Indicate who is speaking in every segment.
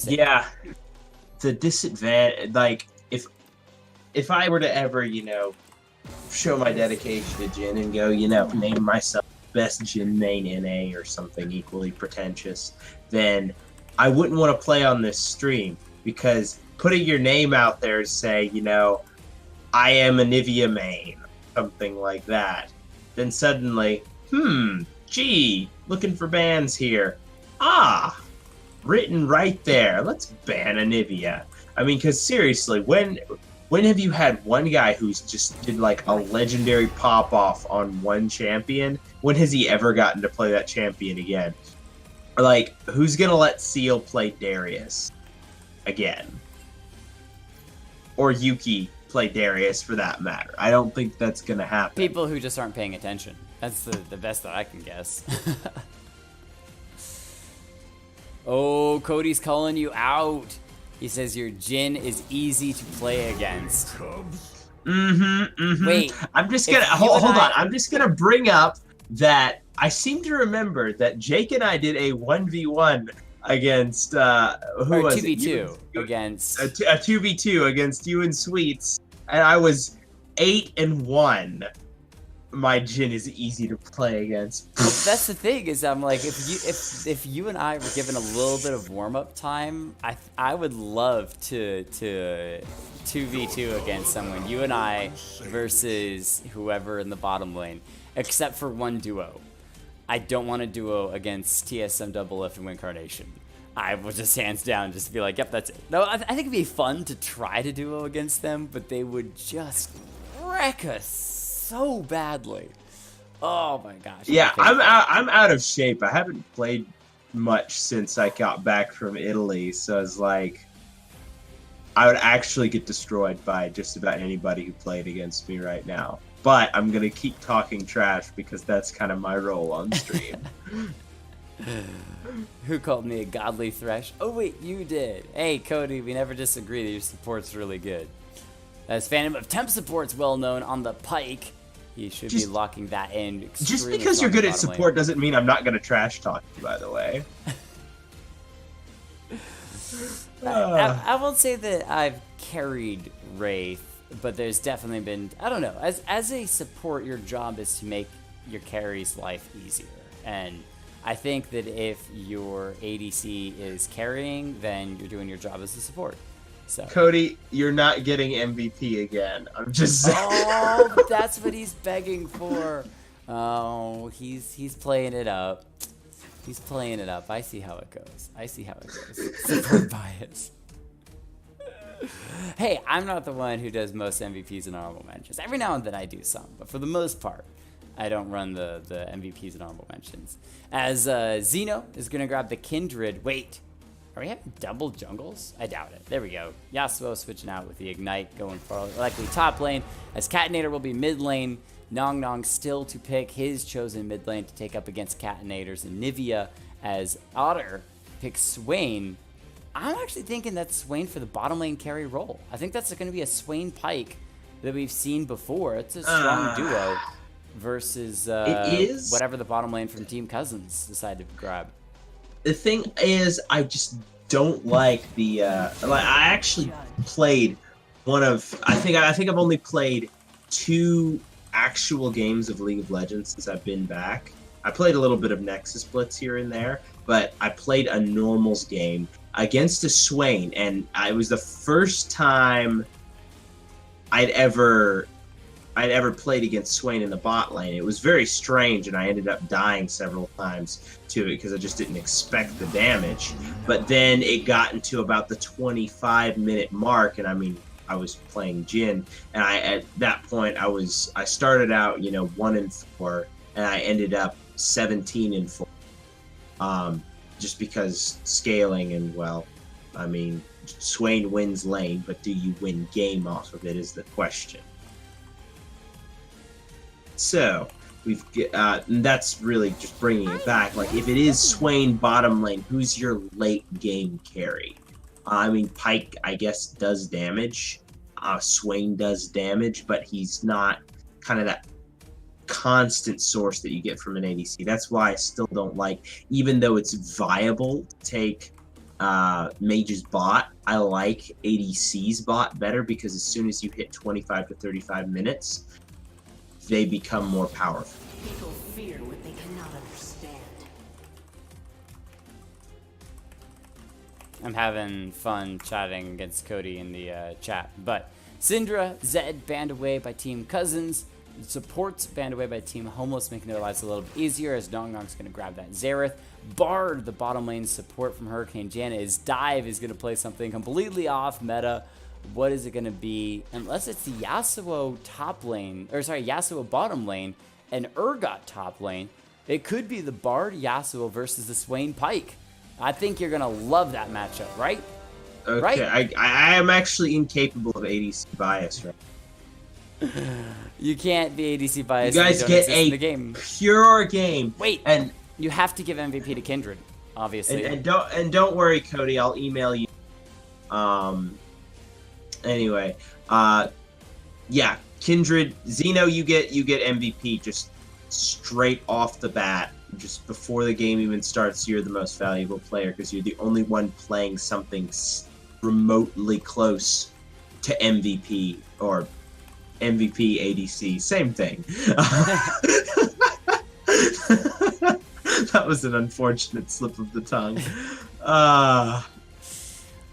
Speaker 1: Yeah, the disadvantage, like, if I were to ever, show my dedication to Jin and go, name myself best Jin main NA or something equally pretentious, then I wouldn't want to play on this stream, because putting your name out there to say, I am a Nivea main, something like that, then suddenly, gee, looking for bans here. Ah, written right there. Let's ban a Nivea. I mean, because seriously, when have you had one guy who's just did like a legendary pop off on one champion? When has he ever gotten to play that champion again? Like, who's gonna let Seal play Darius again? Or Yuki play Darius, for that matter? I don't think that's gonna happen.
Speaker 2: People who just aren't paying attention. That's the best that I can guess. Oh, Cody's calling you out. He says your Jin is easy to play against. Wait,
Speaker 1: I'm just gonna hold on. I'm just gonna bring up that I seem to remember that Jake and I did a 1v1 against who was
Speaker 2: 2v2 against
Speaker 1: a 2v2 against you and Sweets, and I was 8-1. My Jin is easy to play against.
Speaker 2: That's the thing, is I'm like, if you and I were given a little bit of warm-up time, I would love to 2v2 against someone. You and I versus whoever in the bottom lane, except for one duo. I don't want a duo against TSM Double Lift and Wincarnation. I will just hands down just be like, yep, that's it. No, I think it'd be fun to try to duo against them, but they would just wreck us so badly. Oh my gosh.
Speaker 1: Yeah, I'm out of shape. I haven't played much since I got back from Italy, so it's like I would actually get destroyed by just about anybody who played against me right now. But I'm gonna keep talking trash because that's kind of my role on stream.
Speaker 2: Who called me a godly thresh? Oh wait, you did. Hey Cody, we never disagree that your support's really good. As Phantom of Temp support's well known on the Pike, he should be locking that in.
Speaker 1: Just because you're good at support doesn't mean I'm not going to trash talk you, by the way.
Speaker 2: I won't say that I've carried Wraith, but there's definitely been, I don't know, as a support, your job is to make your carry's life easier. And I think that if your ADC is carrying, then you're doing your job as a support. So.
Speaker 1: Cody, you're not getting MVP again. I'm just saying.
Speaker 2: Oh, that's what he's begging for. Oh, he's playing it up. He's playing it up. I see how it goes. I see how it goes. Support bias. Hey, I'm not the one who does most MVPs and honorable mentions. Every now and then I do some, but for the most part, I don't run the MVPs and honorable mentions. As Zeno is going to grab the Kindred. Wait. Are we having double jungles? I doubt it. There we go. Yasuo switching out with the Ignite, going for likely top lane. As Catinator will be mid lane. Nong Nong still to pick his chosen mid lane to take up against Catinators and Nivea. As Otter picks Swain. I'm actually thinking that's Swain for the bottom lane carry role. I think that's going to be a Swain Pike that we've seen before. It's a strong duo versus whatever the bottom lane from Team Cousins decided to grab.
Speaker 1: The thing is, I just don't like the. I actually played one of. I think I've only played 2 actual games of League of Legends since I've been back. I played a little bit of Nexus Blitz here and there, but I played a normals game against a Swain, and it was the first time I'd ever played against Swain in the bot lane. It was very strange, and I ended up dying several times to it because I just didn't expect the damage. But then it got into about the 25-minute mark, and I mean, I was playing Jin, and at that point I started out 1-4, and I ended up 17-4, just because scaling, and well, I mean, Swain wins lane, but do you win game off of it is the question. So that's really just bringing it back. Like, if it is Swain bottom lane, who's your late game carry? I mean, Pike, I guess, does damage. Swain does damage, but he's not kind of that constant source that you get from an ADC. That's why I still don't like, even though it's viable to take Mage's bot. I like ADC's bot better because as soon as you hit 25 to 35 minutes, they become more powerful.
Speaker 3: People fear what they cannot understand.
Speaker 2: I'm having fun chatting against Cody in the chat. But Syndra, Zed banned away by Team Cousins. Supports banned away by Team Homeless, making their lives a little bit easier as Nong Nong's going to grab that Xerath. Bard, the bottom lane support from Hurricane Janna, is Dive is going to play something completely off meta. What is it going to be? Unless it's the Yasuo top lane, or sorry, Yasuo bottom lane and Urgot top lane, it could be the Bard Yasuo versus the Swain Pike. I think you're going to love that matchup, right?
Speaker 1: Okay,
Speaker 2: Right?
Speaker 1: I am actually incapable of ADC bias, right?
Speaker 2: You can't be ADC biased.
Speaker 1: You guys
Speaker 2: don't
Speaker 1: get
Speaker 2: exist in
Speaker 1: a
Speaker 2: the game.
Speaker 1: pure game.
Speaker 2: Wait,
Speaker 1: and
Speaker 2: you have to give MVP to Kindred, obviously.
Speaker 1: and don't worry, Cody. I'll email you. Anyway, yeah, Kindred, Xeno, you get MVP just straight off the bat. Just before the game even starts, you're the most valuable player because you're the only one playing something remotely close to MVP or MVP ADC. Same thing. That was an unfortunate slip of the tongue.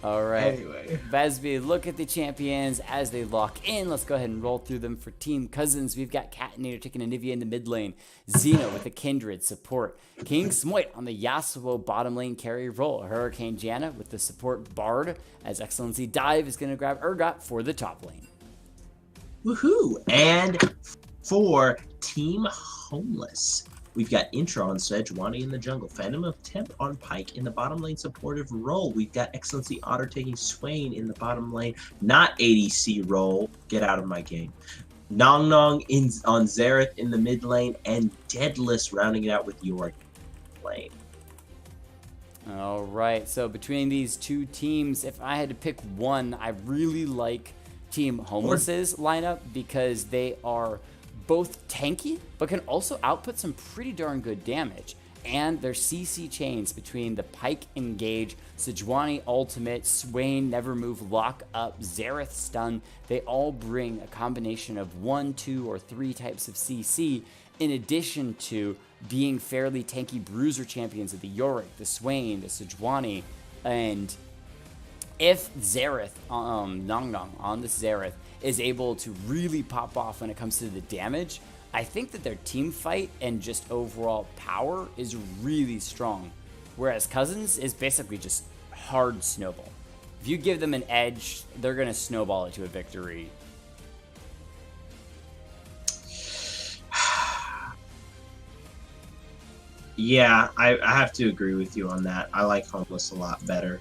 Speaker 2: All right.
Speaker 1: Anyway.
Speaker 2: Besby, look at the champions as they lock in. Let's go ahead and roll through them for Team Cousins. We've got Catinator taking Anivia in the mid lane. Xeno with the Kindred support. King Smoit on the Yasuo bottom lane carry role. Hurricane Janna with the support Bard as XLNC Dive is going to grab Urgot for the top lane.
Speaker 1: Woohoo! And for Team Homeless, we've got Intra on Sejuani in the jungle, Phantom of Temp on Pike in the bottom lane supportive role. We've got Excellency Otter taking Swain in the bottom lane, not ADC role. Get out of my game. Nong Nong on Xerath in the mid lane, and Deadless rounding it out with Yorick lane.
Speaker 2: All right, so between these two teams, if I had to pick one, I really like Team Homeless's lineup because they are both tanky, but can also output some pretty darn good damage. And their CC chains between the Pike Engage, Sejuani Ultimate, Swain Never Move, Lock Up, Xerath Stun, they all bring a combination of 1, 2, or 3 types of CC, in addition to being fairly tanky bruiser champions of the Yorick, the Swain, the Sejuani, and if Xerath, Nong Nong on this Xerath, is able to really pop off when it comes to the damage, I think that their team fight and just overall power is really strong. Whereas Cousins is basically just hard snowball. If you give them an edge, they're going to snowball it to a victory.
Speaker 1: Yeah, I have to agree with you on that. I like Homeless a lot better.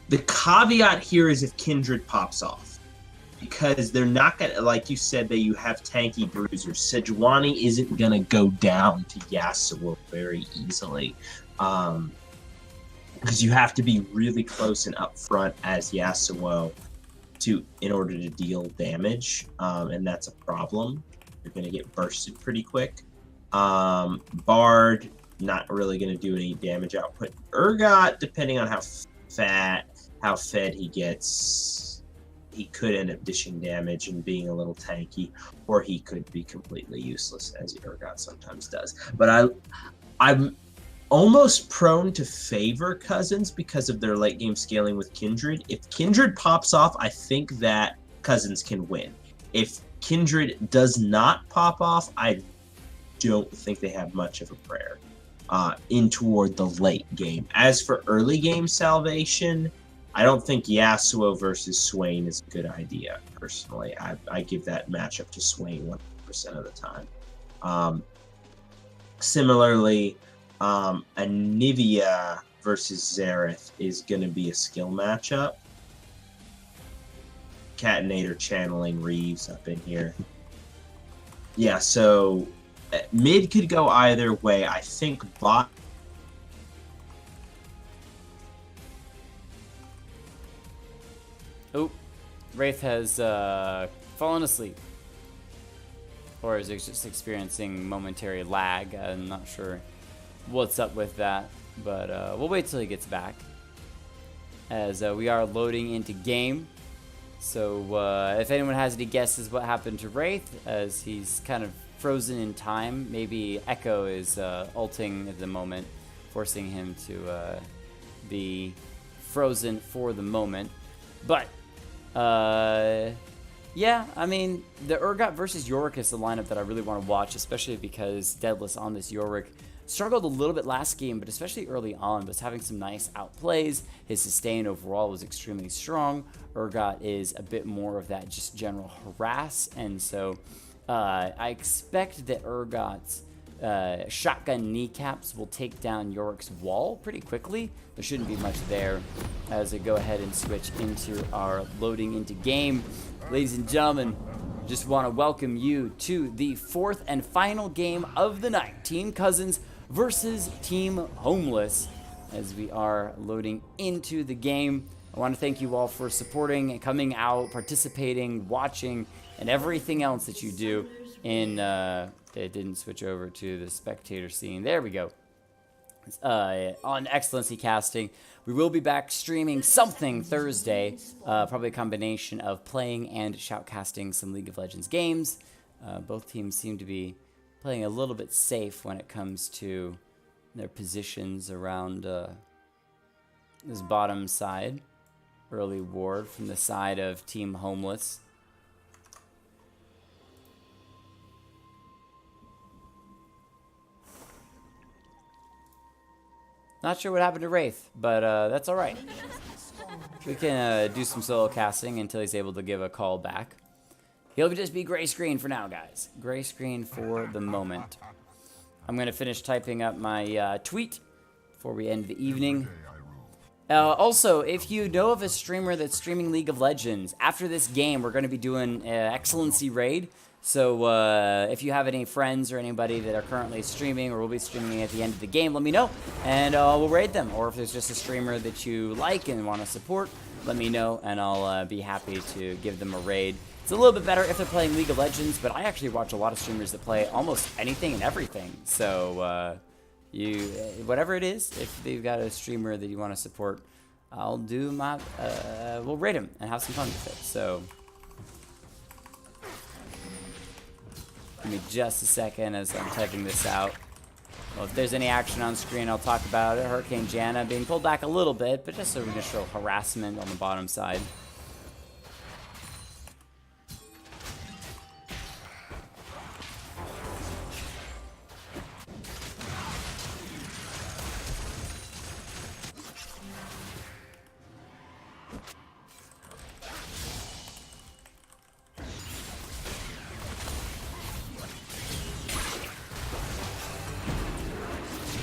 Speaker 1: The caveat here is if Kindred pops off, because they're not gonna, like you said, that you have tanky bruisers. Sejuani isn't gonna go down to Yasuo very easily, because you have to be really close and up front as Yasuo in order to deal damage, and that's a problem. You're gonna get bursted pretty quick. Bard, not really going to do any damage output. Urgot, depending on how fed he gets, he could end up dishing damage and being a little tanky, or he could be completely useless, as Urgot sometimes does. But I'm almost prone to favor Cousins because of their late game scaling with Kindred. If Kindred pops off, I think that Cousins can win. If Kindred does not pop off, I don't think they have much of a prayer in toward the late game. As for early game salvation, I don't think Yasuo versus Swain is a good idea, personally. I give that matchup to Swain 100% of the time. Similarly, Anivia versus Xerath is going to be a skill matchup. Catinator channeling Reeves up in here. Yeah, so mid could go either way. I think bot.
Speaker 2: Oh, Wraith has fallen asleep. Or is it just experiencing momentary lag? I'm not sure what's up with that. But we'll wait till he gets back, as we are loading into game. So if anyone has any guesses what happened to Wraith, as he's kind of frozen in time, maybe Echo is ulting at the moment, forcing him to be frozen for the moment. But yeah, I mean, the Urgot versus Yorick is the lineup that I really want to watch, especially because Deadless on this Yorick struggled a little bit last game, but especially early on was having some nice outplays. His sustain overall was extremely strong. Urgot is a bit more of that just general harass, and so I expect that Urgot's shotgun kneecaps will take down Yorick's wall pretty quickly. There shouldn't be much there as we go ahead and switch into our loading into game. Ladies and gentlemen, just want to welcome you to the fourth and final game of the night. Team Cousins versus Team Homeless, as we are loading into the game. I want to thank you all for supporting and coming out, participating, watching, and everything else that you do in it didn't switch over to the spectator scene. There we go. On XLNC Casting. We will be back streaming something Thursday, probably a combination of playing and shoutcasting some League of Legends games. Both teams seem to be playing a little bit safe when it comes to their positions around this bottom side. Early ward from the side of Team Homeless. Not sure what happened to Wraith, but that's alright. We can do some solo casting until he's able to give a call back. He'll just be gray screen for now, guys. Gray screen for the moment. I'm going to finish typing up my tweet before we end the evening. Also, if you know of a streamer that's streaming League of Legends, after this game, we're going to be doing XLNC raid. So if you have any friends or anybody that are currently streaming or will be streaming at the end of the game, let me know, and we'll raid them. Or if there's just a streamer that you like and want to support, let me know, and I'll be happy to give them a raid. It's a little bit better if they're playing League of Legends, but I actually watch a lot of streamers that play almost anything and everything. So whatever it is, if they've got a streamer that you want to support, I'll do my, we'll raid them and have some fun with it. So give me just a second as I'm typing this out. Well, if there's any action on screen, I'll talk about it. Hurricane Janna being pulled back a little bit, but just some initial harassment on the bottom side.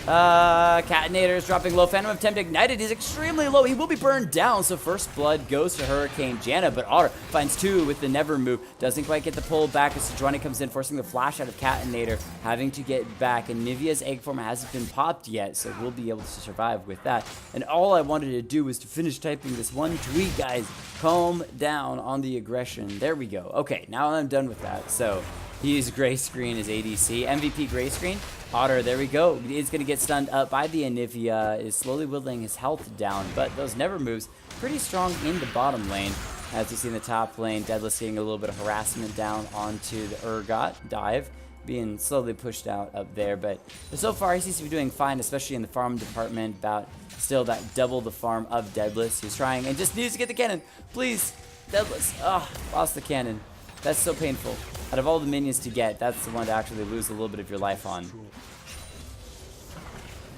Speaker 2: Catinator is dropping low. Phantom of Tempt ignited. He's extremely low. He will be burned down. So first blood goes to Hurricane Janna, but Otter finds two with the never move. Doesn't quite get the pull back as Sejuani comes in, forcing the flash out of Catinator, having to get back. And Nivea's egg form hasn't been popped yet, so we'll be able to survive with that. And all I wanted to do was to finish typing this one tweet, guys. Calm down on the aggression. There we go. Okay, now I'm done with that. So he used gray screen as ADC. MVP gray screen. Otter, there we go. He's going to get stunned up by the Anivia, is slowly whittling his health down, but those never moves pretty strong in the bottom lane. As you see in the top lane, Deadless getting a little bit of harassment down onto the Urgot dive, being slowly pushed out up there, but so far he seems to be doing fine, especially in the farm department, about still that double the farm of Deadless. He's trying and just needs to get the cannon. Please, Deadless. Oh, lost the cannon. That's so painful. Out of all the minions to get, that's the one to actually lose a little bit of your life on.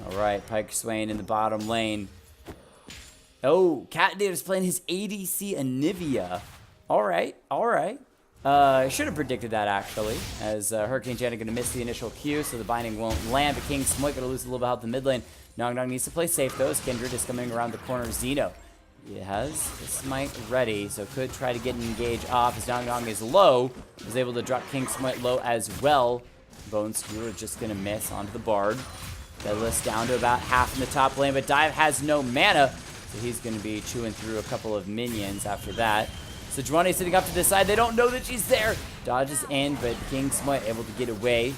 Speaker 2: Alright, Pyke Swain in the bottom lane. Oh, Catinator's playing his ADC Anivia. Alright, alright. I should have predicted that, actually, as Hurricane Janna going to miss the initial Q, so the binding won't land, but King Smoit going to lose a little bit out the mid lane. Nong Nong needs to play safe, though, as Kindred is coming around the corner. Xeno. He has the smite ready, so could try to get an engage off as Nong Nong is low. Was able to drop King Smite low as well. Bone Skewer just going to miss onto the Bard. Deadless down to about half in the top lane, but Dive has no mana, so he's going to be chewing through a couple of minions after that. Sejuani sitting up to the side. They don't know that she's there. Dodges in, but King Smite able to get away.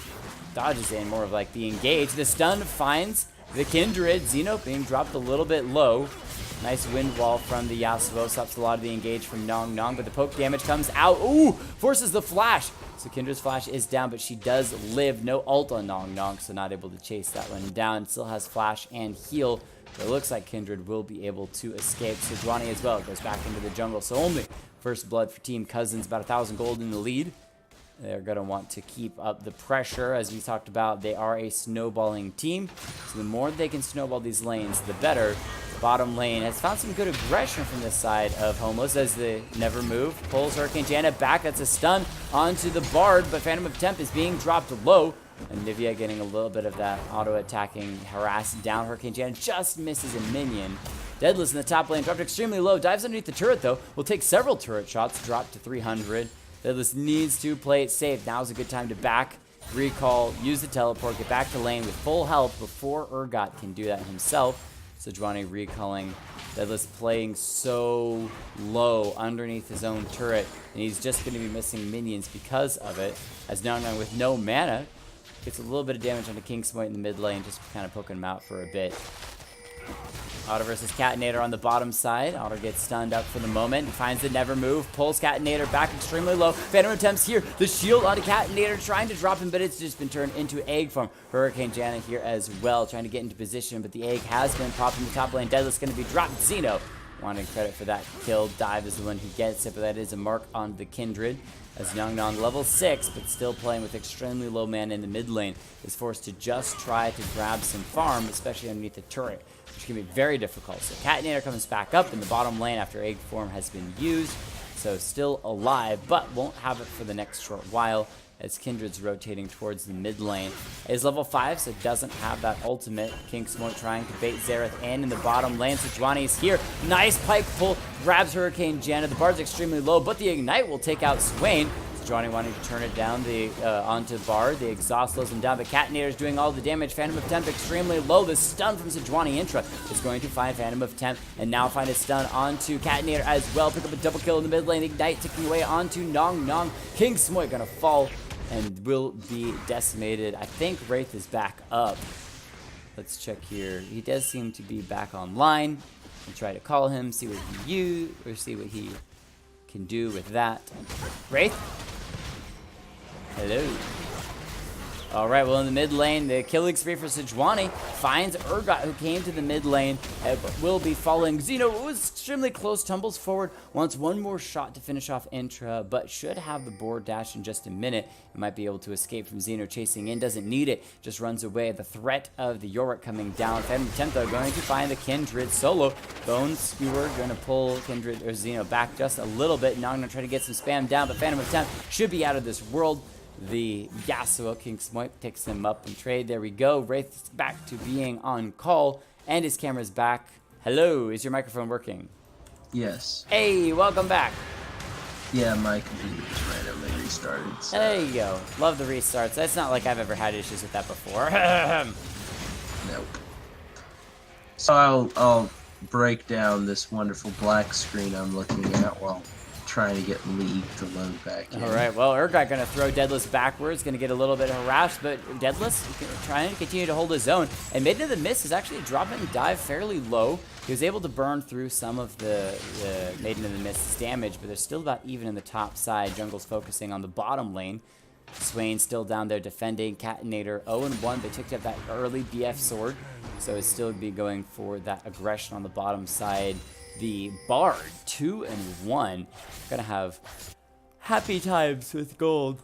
Speaker 2: dodges in, more of like the engage. The stun finds the Kindred. Xeno being dropped a little bit low. Nice wind wall from the Yasuo. Stops a lot of the engage from Nong Nong, but the poke damage comes out. Ooh! Forces the flash. So Kindred's flash is down, but she does live. No ult on Nong Nong, so not able to chase that one down. Still has flash and heal. But it looks like Kindred will be able to escape. Sejuani as well goes back into the jungle. So only first blood for Team Cousins. About 1,000 gold in the lead. They're going to want to keep up the pressure. As we talked about, they are a snowballing team. So the more they can snowball these lanes, the better. Bottom lane has found some good aggression from this side of Homeless as they never move. Pulls Hurricane Janet back. That's a stun onto the Bard, but Phantom of Temp is being dropped low. And Nivea getting a little bit of that auto-attacking harass down. Hurricane Janet just misses a minion. Deadless in the top lane, dropped extremely low. Dives underneath the turret, though. Will take several turret shots, drop to 300. Deadless needs to play it safe. Now's a good time to back, recall, use the teleport, get back to lane with full health before Urgot can do that himself. Sejuani recalling. Deadless playing so low underneath his own turret, and he's just going to be missing minions because of it. As Nong Nong with no mana gets a little bit of damage onto King Smite in the mid lane, just kind of poking him out for a bit. Otter versus Catinator on the bottom side. Otter gets stunned up for the moment. Finds the never move. Pulls Catinator back extremely low. Phantom attempts here. The shield onto Catinator, trying to drop him, but it's just been turned into egg form. Hurricane Janet here as well, trying to get into position, but the egg has been popped in the top lane. Deadless going to be dropped. Xeno wanting credit for that kill. Dive is the one who gets it, but that is a mark on the Kindred. As Nong Nong, level 6, but still playing with extremely low mana in the mid lane, is forced to just try to grab some farm, especially underneath the turret, which can be very difficult. So Catinator comes back up in the bottom lane after egg form has been used, so still alive, but won't have it for the next short while, as Kindred's rotating towards the mid lane. Is level 5, so doesn't have that ultimate. King Smoke trying to bait Xerath in the bottom lane. Sejuani is here. Nice pike pull. Grabs Hurricane Janet. The Bard's extremely low, but the Ignite will take out Swain. Sejuani wanting to turn it down onto Bard. The exhaust slows him down, but Catinator's doing all the damage. Phantom of Temp extremely low. The stun from Sejuani Intra is going to find Phantom of Temp, and now find a stun onto Catinator as well. Pick up a double kill in the mid lane. Ignite ticking away onto Nong Nong. King Smoke gonna fall and will be decimated. I think Wraith is back up. Let's check here. He does seem to be back online. We'll try to call him, see what he can do with that. Wraith? Hello. Alright, well in the mid lane, the killing spree for Sejuani finds Urgot, who came to the mid lane, will be following. Xeno was extremely close, tumbles forward, wants one more shot to finish off Intra, but should have the board dash in just a minute. He might be able to escape from Xeno chasing in, doesn't need it, just runs away. The threat of the Yorick coming down. Phantom Tempo going to find the Kindred solo. Bone Skewer going to pull Kindred or Xeno back just a little bit. Now I'm going to try to get some spam down, but Phantom Temp should be out of this world. The Yasuo, King Smoke, picks him up and trade. There we go. Wraith's back to being on call, and his camera's back. Hello, is your microphone working?
Speaker 1: Yes.
Speaker 2: Hey, welcome back.
Speaker 1: Yeah, my computer just randomly restarted. So.
Speaker 2: There you go. Love the restarts. That's not like I've ever had issues with that before.
Speaker 1: Nope. So I'll break down this wonderful black screen I'm looking at while trying to get League to load back in.
Speaker 2: All right, well, Urgot going to throw Deadless backwards, going to get a little bit harassed, but Deadless trying to continue to hold his own. And Maiden of the Mist is actually dropping dive fairly low. He was able to burn through some of the Maiden of the Mist's damage, but they're still about even in the top side. Jungle's focusing on the bottom lane. Swain still down there defending. Catinator 0-1. They took up that early BF sword, so it's still be going for that aggression on the bottom side. The Bard 2-1. Gonna have happy times with gold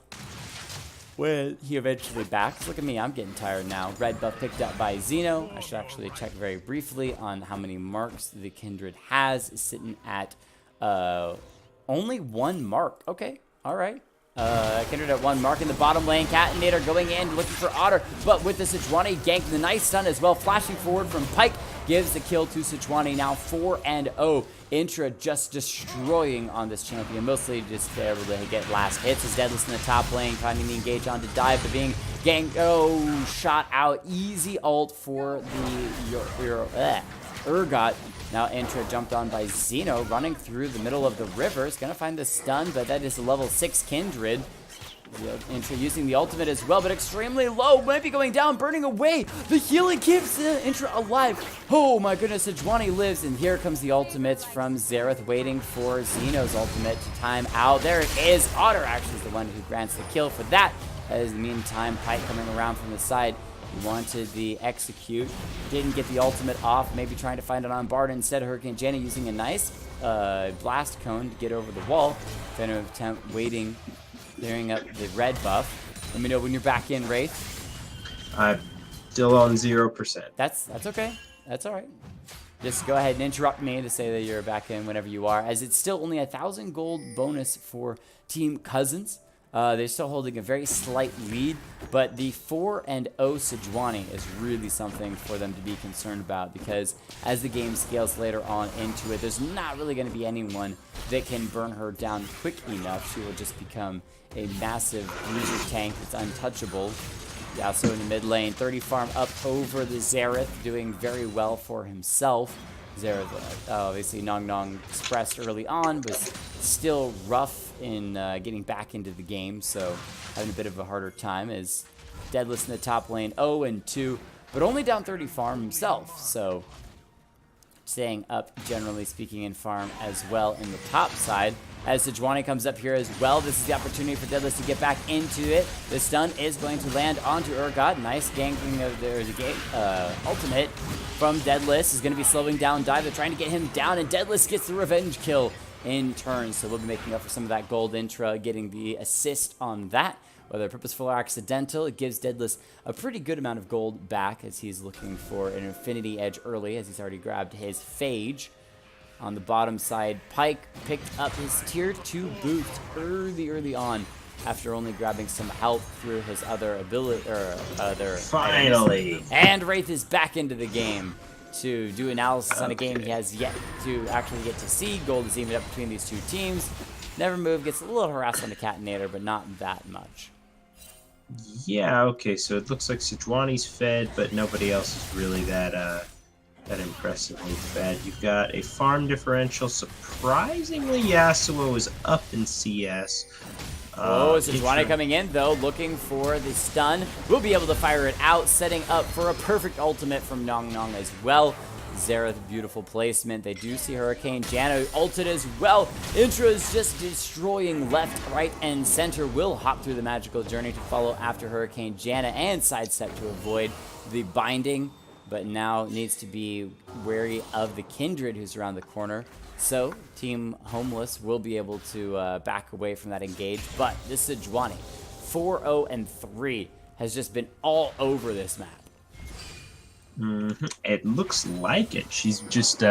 Speaker 2: when he eventually backs. Look at me, I'm getting tired now. Red buff picked up by Xeno. I should actually check very briefly on how many marks the Kindred has. It's sitting at only 1 mark. Okay, all right. Kindred at 1 mark in the bottom lane. Catinator going in, looking for Otter, but with the Sejuani gank, the nice stun as well, flashing forward from Pike, gives the kill to Sejuani, now 4-0. Intra just destroying on this champion, mostly just able to get last hits. As Deadless in the top lane, finding the engage on to dive, but being ganked, shot out. Easy ult for the Urgot. Now Intra jumped on by Xeno, running through the middle of the river. Is going to find the stun, but that is a level 6 Kindred. Intra using the ultimate as well, but extremely low. Might be going down, burning away. The healing keeps Intra alive. Oh my goodness, Sejuani lives, and here comes the ultimates from Xerath, waiting for Xeno's ultimate to time out. There it is. Otter actually is the one who grants the kill for that. As in the meantime, Pike coming around from the side. He wanted the execute, didn't get the ultimate off, maybe trying to find it on Bard. Instead, Hurricane Jenny using a nice blast cone to get over the wall. Phantom attempt waiting, clearing up the red buff. Let me know when you're back in, Wraith.
Speaker 1: I'm still on 0%.
Speaker 2: That's okay. That's all right. Just go ahead and interrupt me to say that you're back in whenever you are, as it's still only 1,000 gold bonus for Team Cousins. They're still holding a very slight lead, but the 4-0 Sejuani is really something for them to be concerned about, because as the game scales later on into it, there's not really going to be anyone that can burn her down quick enough. She will just become a massive bruiser tank that's untouchable. Yeah, so in the mid lane, 30 farm up over the Xerath, doing very well for himself. Xerath, obviously, Nong expressed early on, was still rough in getting back into the game, so having a bit of a harder time as Deadless in the top lane, 0-2, but only down 30 farm himself, so staying up, generally speaking, in farm as well in the top side. As Sejuani comes up here as well, this is the opportunity for Deadless to get back into it. The stun is going to land onto Urgot. Nice ganking of the ultimate from Deadless is going to be slowing down Dive. They're trying to get him down, and Deadless gets the revenge kill in turn. So we'll be making up for some of that gold Intra, getting the assist on that. Whether purposeful or accidental, it gives Deadless a pretty good amount of gold back, as he's looking for an Infinity Edge early, as he's already grabbed his Phage. On the bottom side, Pike picked up his tier 2 boost early on, after only grabbing some health through his other ability,
Speaker 1: Finally!
Speaker 2: Items. And Wraith is back into the game to do analysis on a game he has yet to actually get to see. Gold is even up between these two teams. Never Move gets a little harassed on the Catinator, but not that much.
Speaker 1: Yeah, okay, so it looks like Sejuani's fed, but nobody else is really that impressively fed. You've got a farm differential. Surprisingly, Yasuo is up in CS.
Speaker 2: Sejuani coming in, though, looking for the stun. We'll be able to fire it out, setting up for a perfect ultimate from Nong as well. Xerath, beautiful placement. They do see Hurricane Janna ulted as well. Intra is just destroying left, right, and center. Will hop through the magical journey to follow after Hurricane Janna and sidestep to avoid the binding, but now needs to be wary of the Kindred who's around the corner. So Team Homeless will be able to back away from that engage, but this Sejuani, 4-0-3, has just been all over this map.
Speaker 1: It looks like it. She's just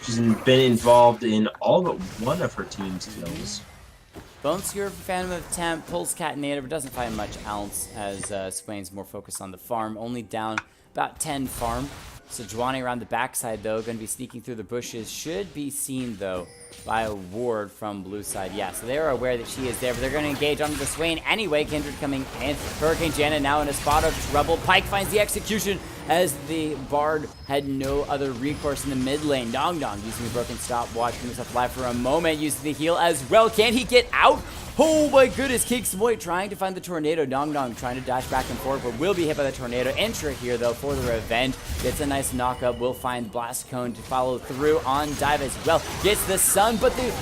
Speaker 1: she's been involved in all but one of her team's kills.
Speaker 2: Bone Skewer for Phantom Attempt, pulls Catinator, but doesn't find much else, as Swain's more focused on the farm, only down about 10 farm. Sejuani around the backside, though, going to be sneaking through the bushes. Should be seen, though, by a ward from blue side. Yeah, so they are aware that she is there, but they're going to engage onto the Swain anyway. Kindred coming in. Hurricane Janna now in a spot of trouble. Pike finds the execution as the Bard had no other recourse in the mid lane. Nong using the broken stopwatch, keeping himself alive for a moment, using the heal as well. Can he get out? Oh my goodness, King Smoy trying to find the tornado. Nong trying to dash back and forth, but will be hit by the tornado. Intra here, though, for the revenge. Gets a nice knock-up. Will find Blast Cone to follow through on Dive as well. Gets the sun, but the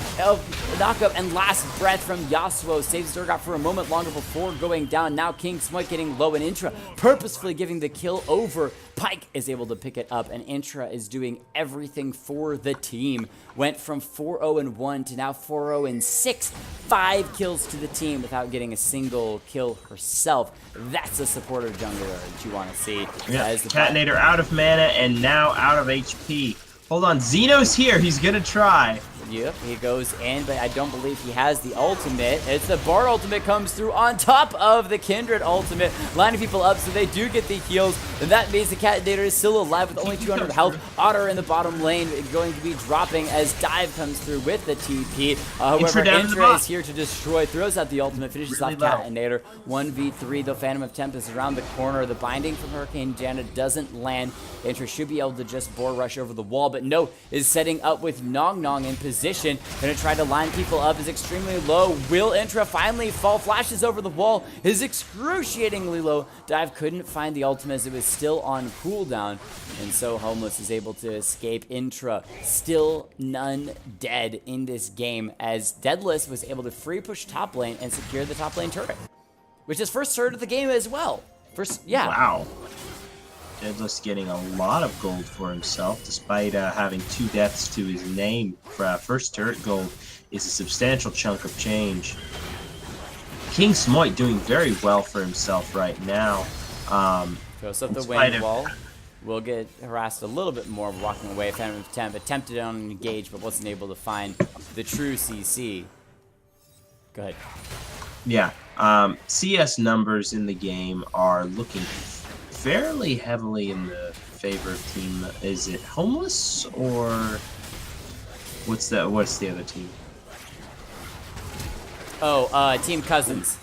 Speaker 2: knock-up and last breath from Yasuo saves Durgot for a moment longer before going down. Now King Smoy getting low, and Intra purposefully giving the kill over. Pike is able to pick it up, and Intra is doing everything for the team. Went from 4-0-1 to now 4-0-6. 5 kills to the team without getting a single kill herself. That's a supporter jungler that you want to see.
Speaker 1: Yeah, Catinator out of mana and now out of HP. Hold on, Xeno's here. He's going to try.
Speaker 2: Yep, he goes in, but I don't believe he has the ultimate. It's the Bard ultimate comes through on top of the Kindred ultimate, lining people up so they do get the heals, and that means the Catinator is still alive with only 200 health. Otter in the bottom lane going to be dropping as Dive comes through with the TP. However, Intra is here to destroy, throws out the ultimate, finishes off Catinator. 1v3, though Phantom of Tempest is around the corner. The binding from Hurricane Janna doesn't land. Intra should be able to just boar rush over the wall, but no, is setting up with Nong in position position. Gonna try to line people up, is extremely low. Will Intra finally fall? Flashes over the wall, is excruciatingly low. Dive couldn't find the ultimate as it was still on cooldown. And so Homeless is able to escape. Intra still none dead in this game as Deadless was able to free push top lane and secure the top lane turret, which is first turret of the game as well. Yeah.
Speaker 1: Wow. Deadless getting a lot of gold for himself, despite having 2 deaths to his name. First turret gold is a substantial chunk of change. King Smoit doing very well for himself right now.
Speaker 2: Goes up the wind wall. Will get harassed a little bit more, walking away. Phantom attempt, attempted on an engage, but wasn't able to find the true CC. Go ahead.
Speaker 1: Yeah. CS numbers in the game are looking fairly heavily in the favor of team. Is it Homeless or what's the other team?
Speaker 2: Oh, Team Cousins.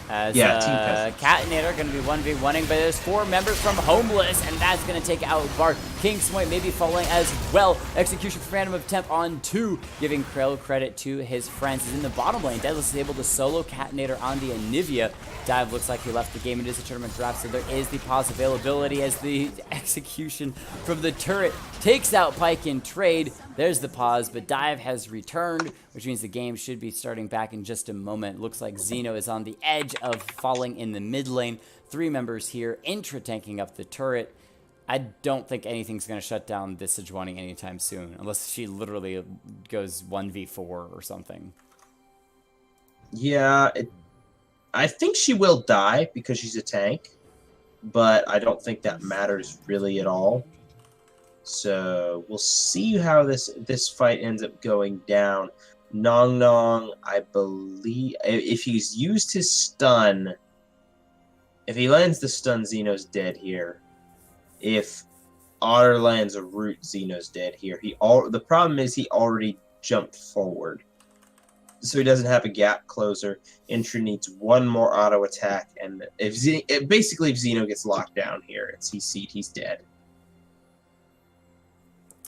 Speaker 2: As
Speaker 1: yeah, Team Cousins.
Speaker 2: Cat and Nate are going to be 1v1ing, but there's 4 members from Homeless, and that's going to take out Bart. King Smoit maybe falling as well. Execution for random attempt on 2, giving credit to his friends. He's in the bottom lane. Deadless is able to solo Catinator on the Anivia. Dive looks like he left the game. It is a tournament draft, so there is the pause availability as the execution from the turret takes out Pike in trade. There's the pause, but Dive has returned, which means the game should be starting back in just a moment. Looks like Zeno is on the edge of falling in the mid lane. 3 members here, Intra tanking up the turret. I don't think anything's going to shut down this Sejuani anytime soon, unless she literally goes 1v4 or something.
Speaker 1: Yeah, I think she will die because she's a tank, but I don't think that matters really at all. So we'll see how this fight ends up going down. Nong Nong, I believe, if he's used his stun, if he lands the stun, Xeno's dead here. If Otter lands a root, Xeno's dead here. The problem is he already jumped forward, so he doesn't have a gap closer. Intra needs 1 more auto attack, and basically if Xeno gets locked down here, he's dead.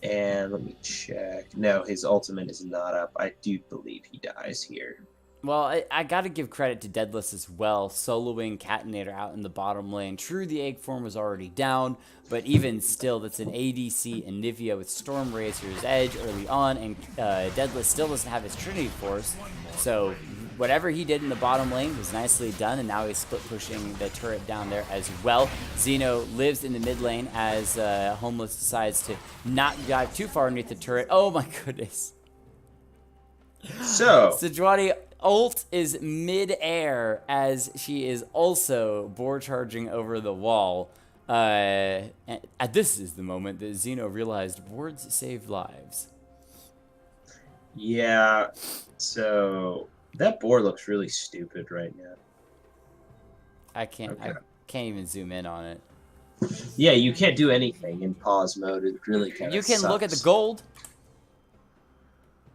Speaker 1: And let me check. No, his ultimate is not up. I do believe he dies here.
Speaker 2: Well, I got to give credit to Deadless as well, soloing Catinator out in the bottom lane. True, the egg form was already down, but even still, that's an ADC Anivia with Storm Razor's Edge early on, and Deadless still doesn't have his Trinity Force, so whatever he did in the bottom lane was nicely done, and now he's split pushing the turret down there as well. Xeno lives in the mid lane as Homeless decides to not dive too far underneath the turret. Oh my goodness.
Speaker 1: So
Speaker 2: Sejuani ult is mid-air as she is also board charging over the wall. And this is the moment that Xeno realized boards save lives.
Speaker 1: Yeah, so that board looks really stupid right now.
Speaker 2: I can't even zoom in on it.
Speaker 1: Yeah, you can't do anything in pause mode. It really kind of
Speaker 2: You can look at the gold.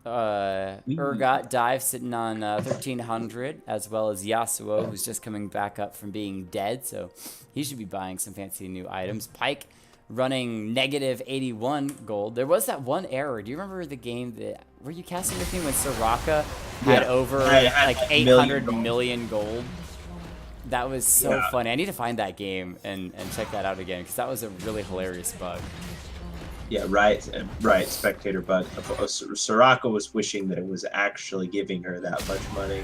Speaker 2: Urgot Dive sitting on 1300, as well as Yasuo, who's just coming back up from being dead, so he should be buying some fancy new items. Pike running negative 81 gold. There was that one error. Do you remember the game that were you casting with me when Soraka had over like 800 million gold? That was so funny. I need to find that game and check that out again, because that was a really hilarious bug.
Speaker 1: Yeah, right, spectator bug. Soraka was wishing that it was actually giving her that much money.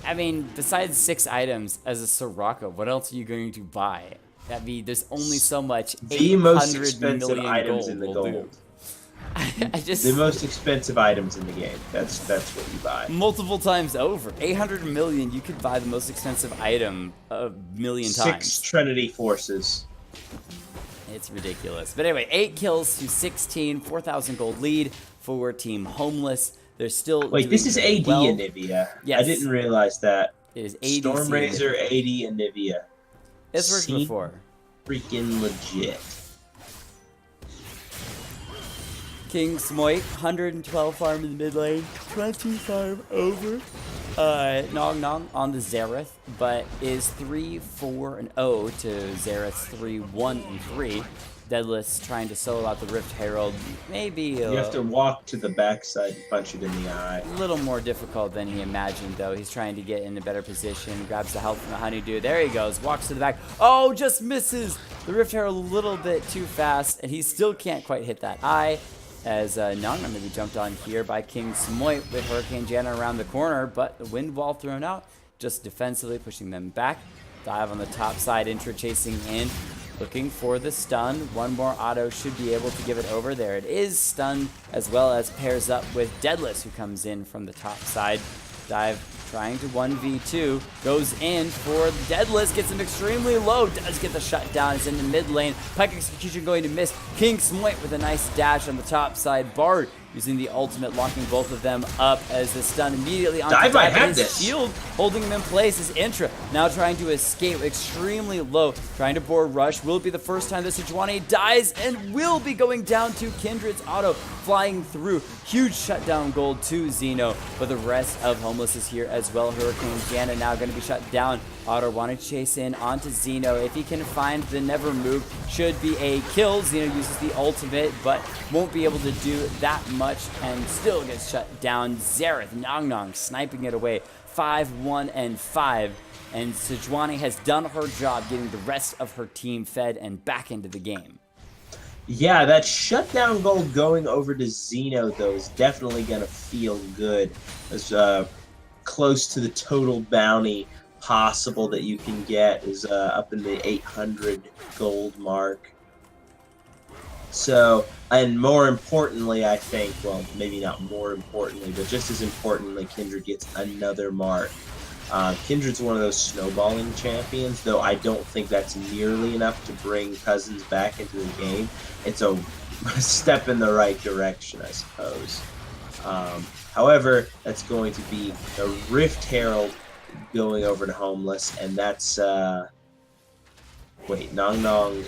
Speaker 2: I mean, besides 6 items as a Soraka, what else are you going to buy? There's only so much.
Speaker 1: The most expensive items in the gold. The most expensive items in the game. That's what you buy.
Speaker 2: Multiple times over. 800 million, you could buy the most expensive item a million times.
Speaker 1: 6 Trinity Forces.
Speaker 2: It's ridiculous. But anyway, 8 kills to 16, 4,000 gold lead for Team Homeless. They're still
Speaker 1: Wait, this is AD
Speaker 2: well.
Speaker 1: Anivia.
Speaker 2: Yes.
Speaker 1: I didn't realize that.
Speaker 2: It is ADC
Speaker 1: Storm Razor, AD Anivia.
Speaker 2: It's worked before.
Speaker 1: Freaking legit.
Speaker 2: King Smoit, 112 farm in the mid lane, 20 farm over. Nong Nong on the Xerath, but is 3-4-0 to Xerath's 3-1-3. Deadless trying to solo out the Rift Herald. Maybe
Speaker 1: You have to walk to the backside and punch it in the eye.
Speaker 2: a little more difficult than he imagined, though. He's trying to get in a better position. Grabs the help from the Honeydew. There he goes. Walks to the back. Oh, just misses. The Rift Herald a little bit too fast, and he still can't quite hit that eye. As Nanga maybe jumped on here by King Smoit with Hurricane Jana around the corner, but the wind wall thrown out, just defensively pushing them back. Dive on the top side, Intra chasing in, looking for the stun. One more auto should be able to give it over. There it is, stunned, as well as pairs up with Deadless, who comes in from the top side. Dive trying to 1v2, goes in for Deadless, gets him extremely low, does get the shutdown, is in the mid lane. Pike execution going to miss. King Smoit with a nice dash on the top side. Bard using the ultimate, locking both of them up as the stun immediately onto
Speaker 1: Dive might
Speaker 2: Dive, and
Speaker 1: have
Speaker 2: his
Speaker 1: this.
Speaker 2: shield holding him in place is Intra, now trying to escape extremely low, trying to board rush. Will it be the first time that Sejuani dies, and will be going down to Kindred's auto, flying through. Huge shutdown gold to Xeno, but the rest of Homeless is here as well. Hurricane Jana now going to be shut down. Otto wanting to chase in onto Xeno. If he can find the Never Move, should be a kill. Xeno uses the ultimate, but won't be able to do that much and still gets shut down. Xerath, Nong sniping it away. 5-1 and 5. And Sejuani has done her job getting the rest of her team fed and back into the game.
Speaker 1: Yeah, that shutdown gold going over to Xeno, though, is definitely going to feel good. It's close to the total bounty possible that you can get is up in the 800 gold mark. So, and more importantly, I think, well, maybe not more importantly, but just as importantly, Kindred gets another mark. Kindred's one of those snowballing champions, though I don't think that's nearly enough to bring Cousins back into the game. It's a step in the right direction, I suppose. However, that's going to be the Rift Herald going over to Homeless, and that's, wait, Nong.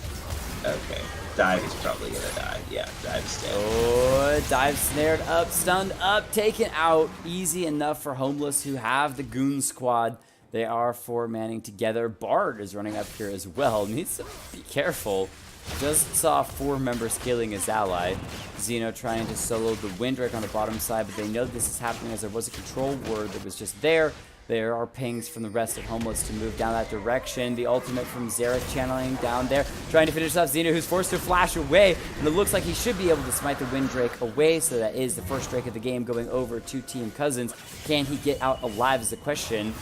Speaker 1: Okay, Dive is probably going to die. Yeah, Dive's dead.
Speaker 2: Oh, Dive snared up, stunned up, taken out. Easy enough for Homeless, who have the Goon Squad. They are 4-manning together. Bard is running up here as well. Needs to be careful. Just saw 4 members killing his ally. Xeno trying to solo the Windrake on the bottom side, but they know this is happening as there was a control word that was just there. There are pings from the rest of Homeless to move down that direction. The ultimate from Xerath channeling down there, trying to finish off Xeno, who's forced to flash away. And it looks like he should be able to smite the Windrake away, so that is the first Drake of the game going over to Team Cousins. Can he get out alive is the question.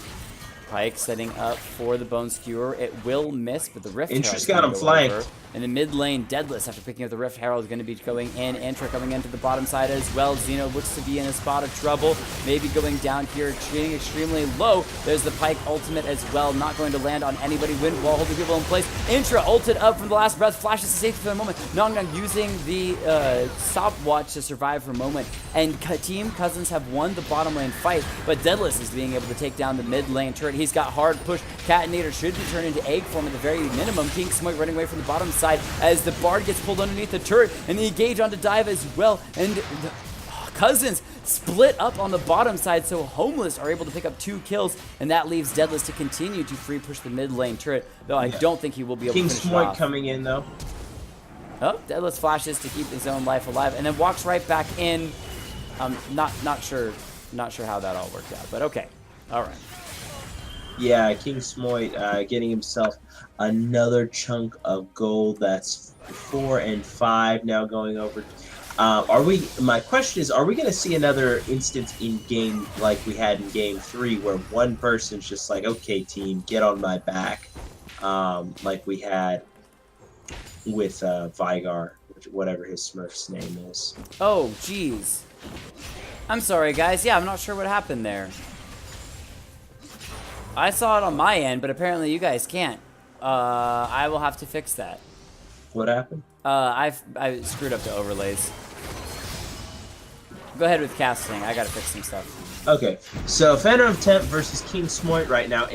Speaker 2: Pike setting up for the Bone Skewer. It will miss, but the Rift
Speaker 1: Intra's
Speaker 2: Herald
Speaker 1: got him flanked.
Speaker 2: in the mid lane. Deadless, after picking up the Rift Herald, is going to be going in. Intra coming into the bottom side as well. Xeno looks to be in a spot of trouble. Maybe going down here, shooting extremely low. There's the Pike ultimate as well. Not going to land on anybody. Wind wall holding people in place. Intra ulted up from the last breath. Flashes to safety for the moment. Nong using the stopwatch to survive for a moment. And Team Cousins have won the bottom lane fight, but Deadless is being able to take down the mid lane turret. He's got hard push. Catinator should be turned into egg form at the very minimum. King Smoke running away from the bottom side as the Bard gets pulled underneath the turret, and the engage onto Dive as well. And the Cousins split up on the bottom side, so Homeless are able to pick up 2 kills, and that leaves Deadless to continue to free push the mid lane turret, though I don't think he will be able
Speaker 1: King
Speaker 2: to finish it
Speaker 1: Smoke
Speaker 2: off.
Speaker 1: coming in, though.
Speaker 2: Oh, Deadless flashes to keep his own life alive, and then walks right back in. Not sure how that all worked out, but okay. All right.
Speaker 1: Yeah, King Smoit getting himself another chunk of gold. That's 4 and 5 now going over. My question is, are we going to see another instance in game like we had in game 3 where one person's just like, okay, team, get on my back, like we had with Vigar, whatever his Smurf's name is.
Speaker 2: Oh, jeez. I'm sorry, guys. Yeah, I'm not sure what happened there. I saw it on my end, but apparently you guys can't. I will have to fix that.
Speaker 1: What happened?
Speaker 2: I screwed up the overlays. Go ahead with casting. I gotta fix some stuff.
Speaker 1: Okay, so Phantom of Temp versus King Smoit right now.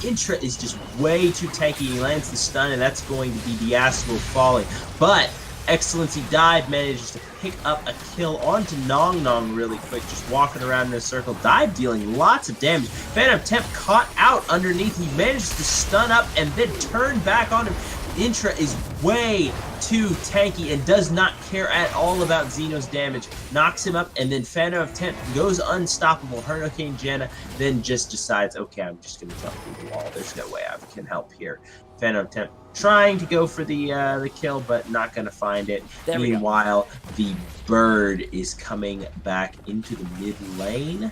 Speaker 1: Intra is just way too tanky. He lands the stun, and that's going to be Diastro falling. But XLNC Dive manages to pick up a kill onto Nong really quick, just walking around in a circle. Dive dealing lots of damage. Phantom Temp caught out underneath. He manages to stun up and then turn back on him. Intra is way too tanky and does not care at all about Xeno's damage. Knocks him up, and then Phantom of Temp goes unstoppable. Hurricane Janna then just decides, okay, I'm just going to jump through the wall. There's no way I can help here. Phantom of Temp trying to go for the kill, but not going to find it. Meanwhile, the bird is coming back into the mid lane.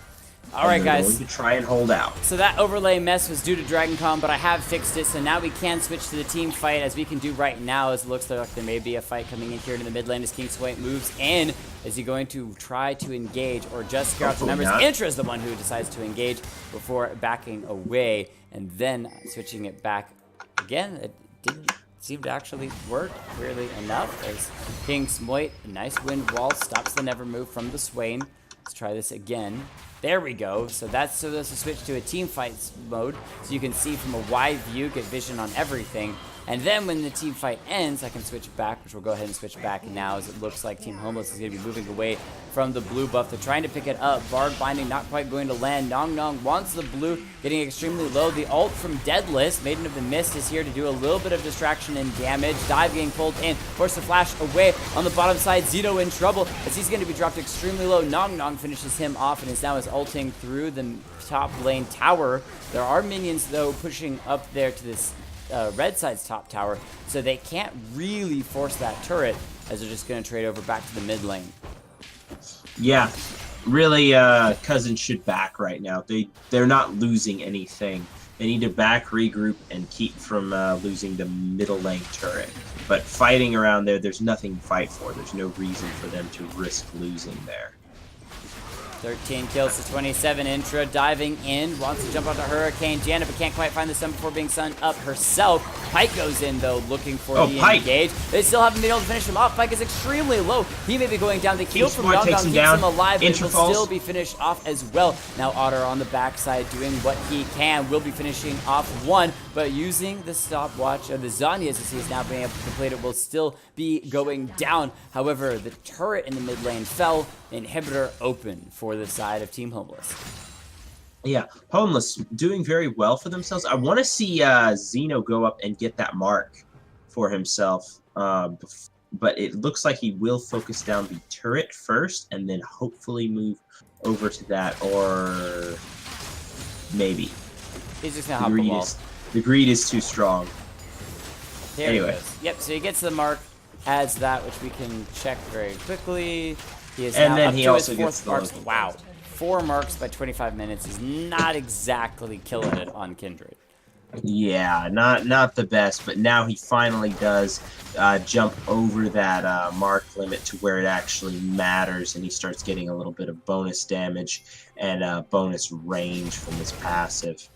Speaker 2: All right, guys.
Speaker 1: Going to try and hold out.
Speaker 2: So that overlay mess was due to DragonCon, but I have fixed it, so now we can switch to the team fight, as we can do right now, as it looks like there may be a fight coming in here in the mid lane as Kingsway moves in. Is he going to try to engage or just scare out the members? Intra is the one who decides to engage before backing away, and then switching it back again. It didn't seem to actually work, weirdly enough, as King Smoit, a nice wind wall, stops the never move from the Swain. Let's try this again. There we go. So that's a switch to a team fight mode, so you can see from a wide view, get vision on everything. And then when the team fight ends, I can switch back, which we'll go ahead and switch back now, as it looks like Team Homeless is going to be moving away from the blue buff. They're trying to pick it up. Bard Binding not quite going to land. Nong Nong wants the blue, getting extremely low. The ult from Deadless, Maiden of the Mist, is here to do a little bit of distraction and damage. Dive getting pulled in, force the flash away. On the bottom side, Zeno in trouble, as he's going to be dropped extremely low. Nong Nong finishes him off and is now ulting through the top lane tower. There are minions, though, pushing up there to this red side's top tower, so they can't really force that turret, as they're just going to trade over back to the mid lane.
Speaker 1: Yeah, really, Cousins should back right now. They're not losing anything. They need to back, regroup, and keep from losing the middle lane turret. But fighting around there, there's nothing to fight for. There's no reason for them to risk losing there.
Speaker 2: 13 kills to 27. Intra diving in, wants to jump onto Hurricane Janna, but can't quite find the stun before being sunned up herself. Pike goes in, though, looking for the engage. They still haven't been able to finish him off. Pike is extremely low. He may be going down. The kill from Yong Dong keeps him alive, but will still be finished off as well. Now Otter on the backside doing what he can. Will be finishing off one, but using the stopwatch of the Zanyas, as he is now being able to complete it, will still be going down. However, the turret in the mid lane fell. Inhibitor open for the side of Team Homeless.
Speaker 1: Yeah, Homeless doing very well for themselves. I want to see Zeno go up and get that mark for himself, but it looks like he will focus down the turret first and then hopefully move over to that, or maybe.
Speaker 2: He's just going to hop the wall.
Speaker 1: The greed is too strong.
Speaker 2: There anyway. He goes. Yep, so he gets the mark, adds that, which we can check very quickly. He is now up to his fourth marks. Wow. 4 marks by 25 minutes is not exactly killing it on Kindred.
Speaker 1: Yeah, not the best, but now he finally does jump over that mark limit to where it actually matters, and he starts getting a little bit of bonus damage and bonus range from his passive.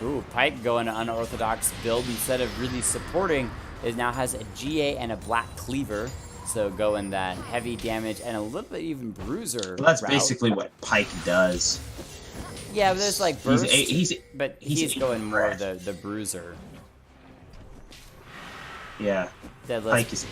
Speaker 2: Ooh, Pike going an unorthodox build. Instead of really supporting, it now has a GA and a black cleaver. So going that heavy damage and a little bit even bruiser. Well,
Speaker 1: that's
Speaker 2: route.
Speaker 1: Basically what Pike does.
Speaker 2: Yeah, but there's like burst, but he's going more
Speaker 1: fresh.
Speaker 2: of the bruiser.
Speaker 1: Yeah. Pike is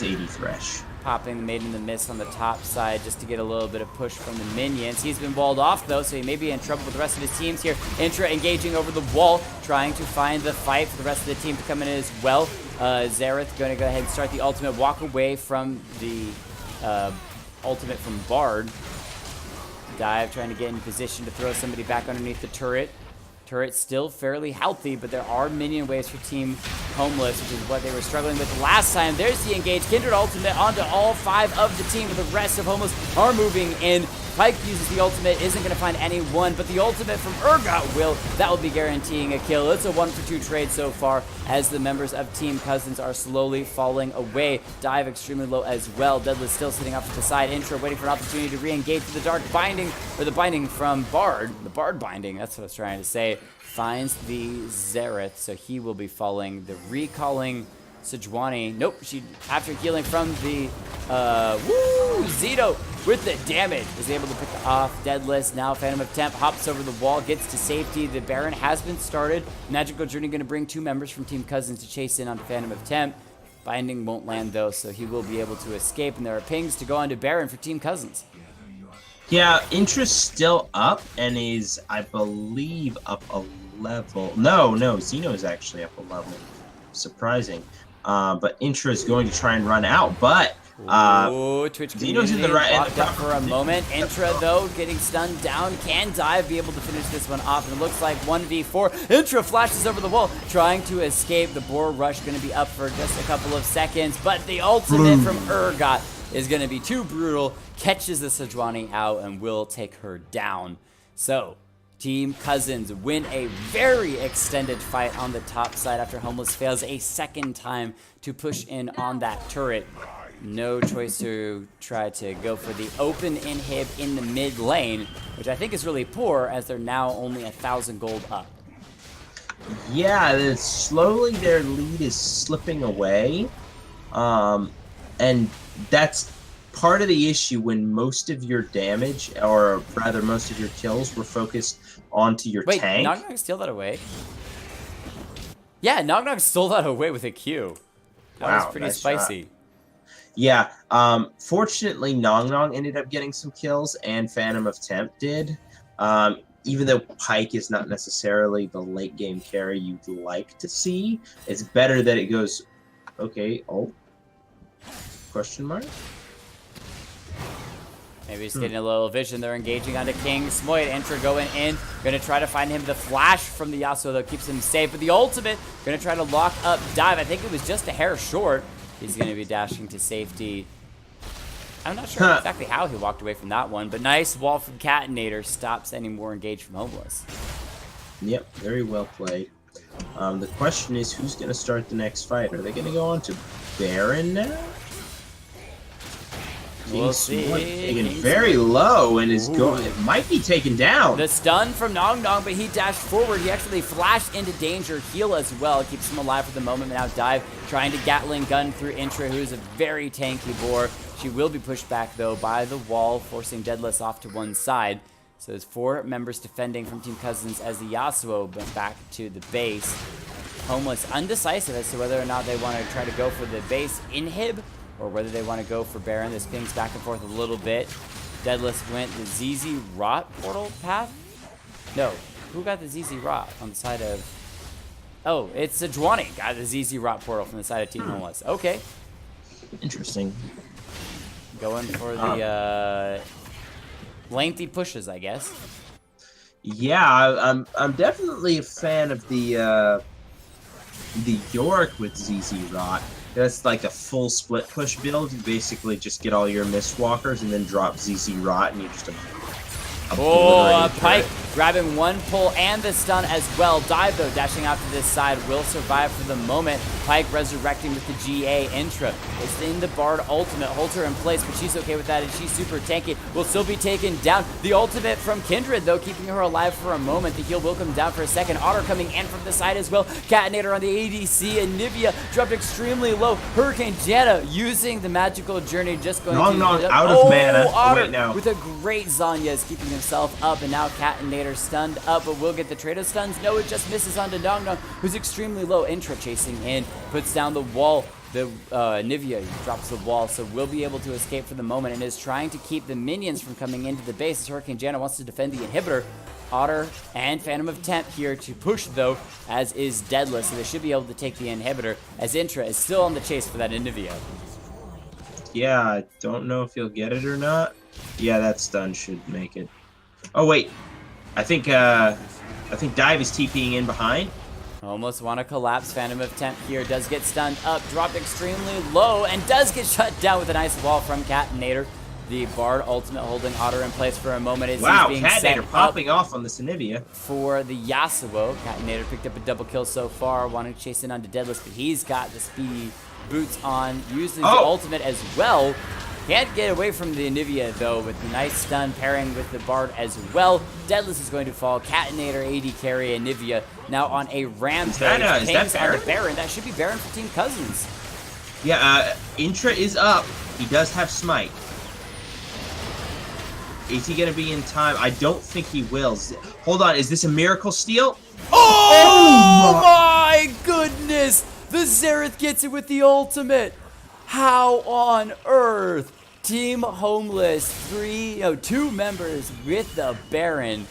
Speaker 1: 80 fresh.
Speaker 2: Popping the Maiden in the Mist on the top side just to get a little bit of push from the minions. He's been walled off, though, so he may be in trouble with the rest of his teams here. Intra engaging over the wall, trying to find the fight for the rest of the team to come in as well. Xerath going to go ahead and start the ultimate, walk away from the ultimate from Bard. Dive, trying to get in position to throw somebody back underneath the turret. Turret still fairly healthy, but there are minion waves for Team Homeless, which is what they were struggling with last time. There's the engage. Kindred ultimate onto all 5 of the team, but the rest of Homeless are moving in. Pike uses the ultimate, isn't going to find anyone, but the ultimate from Urgot will. That will be guaranteeing a kill. It's a 1-for-2 trade so far, as the members of Team Cousins are slowly falling away. Dive extremely low as well. Deadless still sitting off to the side. Intro waiting for an opportunity to re-engage with the dark binding, or the binding from Bard. The Bard binding, that's what I was trying to say. Finds the Xerath, so he will be falling. The recalling Sejuani. Nope, she, after healing from the, Zito with the damage, is able to pick off Deadless. Now Phantom of Temp hops over the wall, gets to safety. The Baron has been started. Magical Journey going to bring 2 members from Team Cousins to chase in on Phantom of Temp. Binding won't land, though, so he will be able to escape, and there are pings to go on to Baron for Team Cousins.
Speaker 1: Yeah, Intra's still up and is, I believe, up a level. No, Xeno is actually up a level. surprising. But Intra is going to try and run out, but
Speaker 2: Twitch
Speaker 1: Zeno's
Speaker 2: community
Speaker 1: in the right
Speaker 2: locked up for a moment. Intra, though, getting stunned down, can dive, be able to finish this one off. And it looks like 1v4. Intra flashes over the wall, trying to escape. The boar rush going to be up for just a couple of seconds, but the ultimate from Urgot is going to be too brutal. Catches the Sejuani out and will take her down. So, Team Cousins win a very extended fight on the top side after Homeless fails a second time to push in on that turret. No choice to try to go for the open inhib in the mid lane, which I think is really poor as they're now only 1,000 gold up.
Speaker 1: Yeah, slowly their lead is slipping away. And that's part of the issue when most of your damage, or rather most of your kills, were focused onto your tank.
Speaker 2: Wait, Nog Nog steal that away? Yeah, Nog Nog stole that away with a Q. That was pretty
Speaker 1: nice
Speaker 2: spicy.
Speaker 1: Shot. Yeah, fortunately, Nog Nog ended up getting some kills, and Phantom of Temp did. Even though Pyke is not necessarily the late game carry you'd like to see, it's better that it goes, okay, oh, question mark?
Speaker 2: Maybe just getting a little vision. They're engaging onto King. Smoit, Intra going in. Going to try to find him. The flash from the Yasuo, though, keeps him safe. But the ultimate, going to try to lock up dive. I think it was just a hair short. He's going to be dashing to safety. I'm not sure exactly how he walked away from that one. But nice wall from Catinator. Stops any more engaged from Homeless.
Speaker 1: Yep, very well played. The question is, who's going to start the next fight? Are they going to go on to Baron now?
Speaker 2: We'll see.
Speaker 1: Taken very low and is going. It might be taken down.
Speaker 2: The stun from Nog Nog, but he dashed forward. He actually flashed into danger. Heal as well. Keeps him alive for the moment. Now dive, trying to Gatling gun through Intra, who's a very tanky boar. She will be pushed back, though, by the wall, forcing Deadless off to one side. So there's 4 members defending from Team Cousins as the Yasuo went back to the base. Homeless undecisive as to whether or not they want to try to go for the base inhib, or whether they want to go for Baron. This pings back and forth a little bit. Deadless went the ZZ Rot portal path? No. Who got the ZZ Rot on the side of... Oh, it's Sejuani got the ZZ Rot portal from the side of Team Homeless. Okay.
Speaker 1: Interesting.
Speaker 2: Going for the lengthy pushes, I guess.
Speaker 1: Yeah, I'm definitely a fan of the Yorick with ZZ Rot. That's like a full split push build. You basically just get all your Mistwalkers and then drop ZZ Rot, and you just
Speaker 2: Pyke grabbing one pull and the stun as well. Dive, though, dashing out to this side, will survive for the moment. Pyke resurrecting with the GA Intra. It's in the Bard ultimate, holds her in place, but she's okay with that, and she's super tanky. Will still be taken down. The ultimate from Kindred, though, keeping her alive for a moment. The heal will come down for a second. Otter coming in from the side as well. Catinator on the ADC, and Nivea dropped extremely low. Hurricane Janna using the magical journey, just going to...
Speaker 1: out of mana.
Speaker 2: Otter
Speaker 1: Wait, no.
Speaker 2: with a great Zanya is keeping himself up, and now Catinator stunned up, but will get the trade of stuns. No, it just misses onto Nog Nog, who's extremely low. Intra chasing in, puts down the wall. The Nivea drops the wall, so will be able to escape for the moment, and is trying to keep the minions from coming into the base as Hurricane Janna wants to defend the inhibitor. Otter and Phantom of Temp here to push, though, as is Deadless, so they should be able to take the inhibitor, as Intra is still on the chase for that Nivea.
Speaker 1: Yeah, I don't know if he'll get it or not. Yeah, that stun should make it. Oh wait, I think Dive is TPing in behind.
Speaker 2: Almost want to collapse. Phantom of Temp here does get stunned up, dropped extremely low, and does get shut down with a nice wall from Catinator. The Bard ultimate holding Otter in place for a moment as he's being set
Speaker 1: Catinator popping off on the Sinivia.
Speaker 2: For the Yasuo. Catinator picked up a double kill so far, wanting to chase in onto Deadless, but he's got the speedy boots on, using the ultimate as well. Can't get away from the Nivea, though, with the nice stun pairing with the Bard as well. Deadless is going to fall. Catinator, AD carry, and Nivea now on a rampage.
Speaker 1: Is that Baron?
Speaker 2: Baron? That should be Baron for Team Cousins.
Speaker 1: Yeah, Intra is up. He does have Smite. Is he going to be in time? I don't think he will. Hold on, is this a miracle steal?
Speaker 2: Oh my goodness! The Xerath gets it with the ultimate. How on earth? Team Homeless, 2 members with the Baron.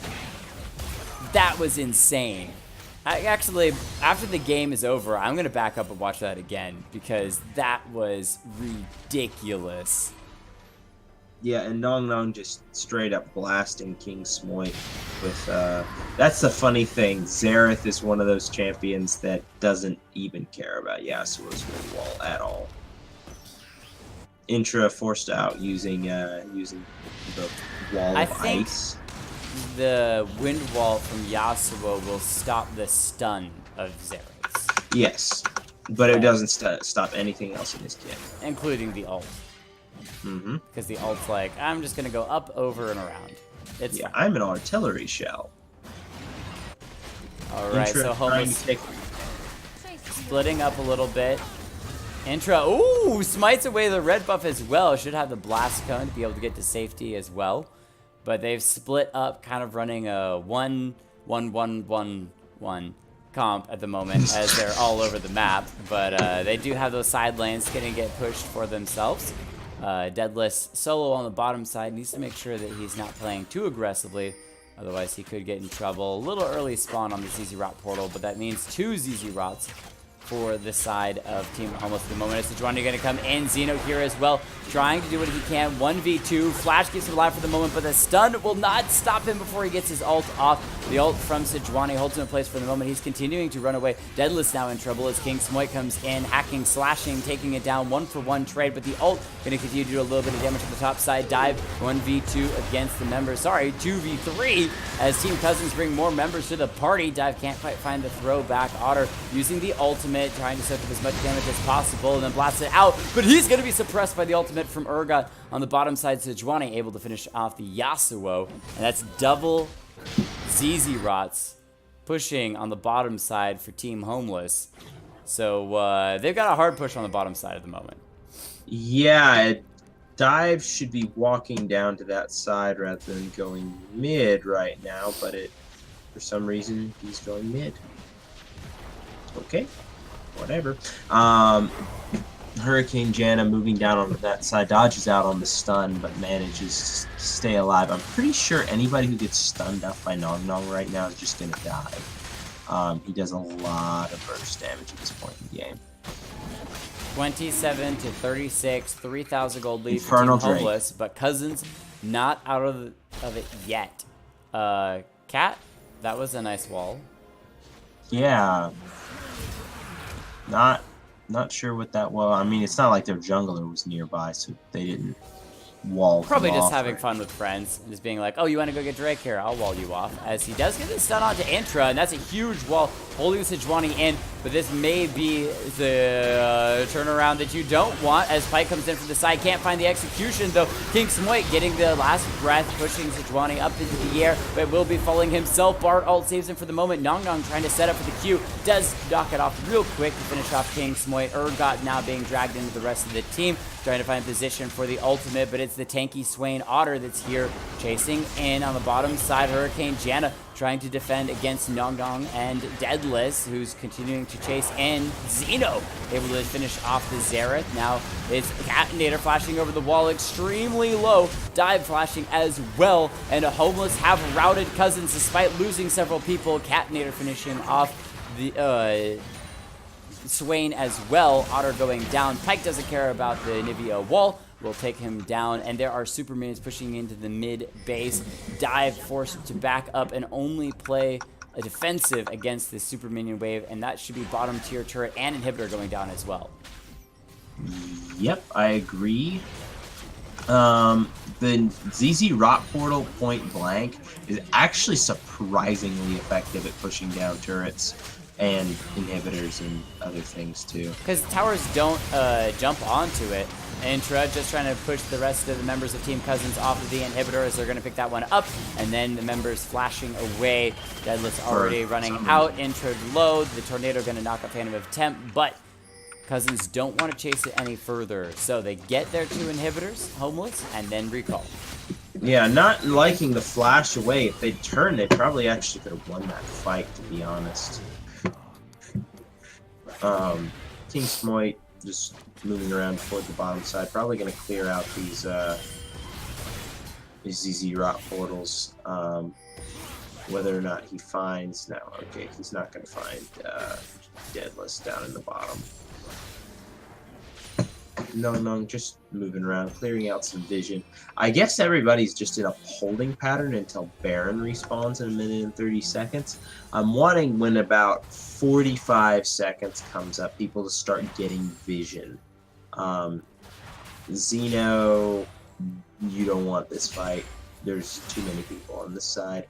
Speaker 2: That was insane. Actually, after the game is over, I'm going to back up and watch that again because that was ridiculous.
Speaker 1: Yeah, and Nong Nong just straight up blasting King Smoit with, that's the funny thing. Xerath is one of those champions that doesn't even care about Yasuo's wind wall at all. Intra forced out using the wall of ice.
Speaker 2: The wind wall from Yasuo will stop the stun of Xerath.
Speaker 1: Yes, but it doesn't stop anything else in his kit.
Speaker 2: Including the ult.
Speaker 1: Mm-hmm.
Speaker 2: Because the ult's like, I'm just going to go up, over, and around. It's
Speaker 1: Yeah,
Speaker 2: fine.
Speaker 1: I'm an artillery shell.
Speaker 2: Alright,
Speaker 1: Intra
Speaker 2: so
Speaker 1: trying
Speaker 2: Homeless
Speaker 1: to take...
Speaker 2: splitting up a little bit. Intra, ooh, smites away the red buff as well. Should have the blast cone to be able to get to safety as well. But they've split up, kind of running a 1-1-1-1-1 comp at the moment as they're all over the map. But they do have those side lanes going to get pushed for themselves. Deadless solo on the bottom side needs to make sure that he's not playing too aggressively. Otherwise, he could get in trouble. A little early spawn on the ZZ Rot portal, but that means 2 ZZ Rots for the side of Team Homeless at the moment. Is Sejuani going to come in? Xeno here as well, trying to do what he can. 1v2. Flash keeps him alive for the moment, but the stun will not stop him before he gets his ult off. The ult from Sejuani holds him in place for the moment. He's continuing to run away. Deadless now in trouble as King Smoit comes in, hacking, slashing, taking it down. 1-for-1 trade, but the ult going to continue to do a little bit of damage on the top side. Dive 1v2 against the members. Sorry, 2v3 as Team Cousins bring more members to the party. Dive can't quite find the throwback. Otter using the ultimate, trying to soak up as much damage as possible, and then blast it out. But he's going to be suppressed by the ultimate from Urgot on the bottom side. Sejuani able to finish off the Yasuo, and that's double ZZ Rots pushing on the bottom side for Team Homeless. So they've got a hard push on the bottom side at the moment.
Speaker 1: Yeah, Dive should be walking down to that side rather than going mid right now, but for some reason he's going mid. Okay, whatever. Hurricane Janna moving down on that side, dodges out on the stun, but manages to stay alive. I'm pretty sure anybody who gets stunned up by Nong Nong right now is just going to die. He does a lot of burst damage at this point in the game.
Speaker 2: 27 to 36, 3,000 gold lead for
Speaker 1: Infernal
Speaker 2: Team
Speaker 1: Drake.
Speaker 2: Homeless, but Cousins not out of it yet. Cat, that was a nice wall.
Speaker 1: Yeah. Not sure what that was. I mean, it's not like their jungler was nearby, so they didn't wall.
Speaker 2: Probably
Speaker 1: him
Speaker 2: just
Speaker 1: off
Speaker 2: having
Speaker 1: or-
Speaker 2: fun with friends and just being like, oh, you want to go get Drake? Here, I'll wall you off. As he does get the stun onto Intra, and that's a huge wall holding Sejuani in, but this may be the turnaround that you don't want as Pike comes in from the side. Can't find the execution, though. King Smoit getting the last breath, pushing Sejuani up into the air, but will be falling himself. Bart ult saves him for the moment. Nong Nong trying to set up for the Q. Does knock it off real quick to finish off King Smoit. Urgot now being dragged into the rest of the team, trying to find position for the ultimate, but it's the tanky Swain Otter that's here chasing in on the bottom side. Hurricane Janna trying to defend against Nong Nong and Deadless, who's continuing to chase in. Xeno able to finish off the Xerath. Now it's Catinator flashing over the wall extremely low. Dive flashing as well, and a Homeless have routed Cousins despite losing several people. Catinator finishing off the Swain as well. Otter going down. Pike doesn't care about the Nivea wall. Will take him down, and there are super minions pushing into the mid base. Dive forced to back up and only play a defensive against this super minion wave, and that should be bottom tier turret and inhibitor going down as well.
Speaker 1: Yep, I agree. The ZZ Rot portal point blank is actually surprisingly effective at pushing down turrets and inhibitors and other things too.
Speaker 2: Because towers don't jump onto it. Intra just trying to push the rest of the members of Team Cousins off of the inhibitor as they're going to pick that one up, and then the members flashing away. Deadlift's already running out. Intra low. The tornado going to knock a Phantom of Temp, but Cousins don't want to chase it any further, so they get their 2 inhibitors, Homeless, and then recall.
Speaker 1: Yeah, not liking the flash away. If they'd turned, they probably actually could have won that fight, to be honest. King Smoit just moving around toward the bottom side, probably going to clear out these ZZ Rot portals. whether or not he finds... No, okay, he's not going to find Deadless down in the bottom. No, just moving around, clearing out some vision. I guess everybody's just in a holding pattern until Baron respawns in 1 minute and 30 seconds. I'm wanting, when about 45 seconds comes up, people to start getting vision. Xeno, you don't want this fight. There's too many people on this side.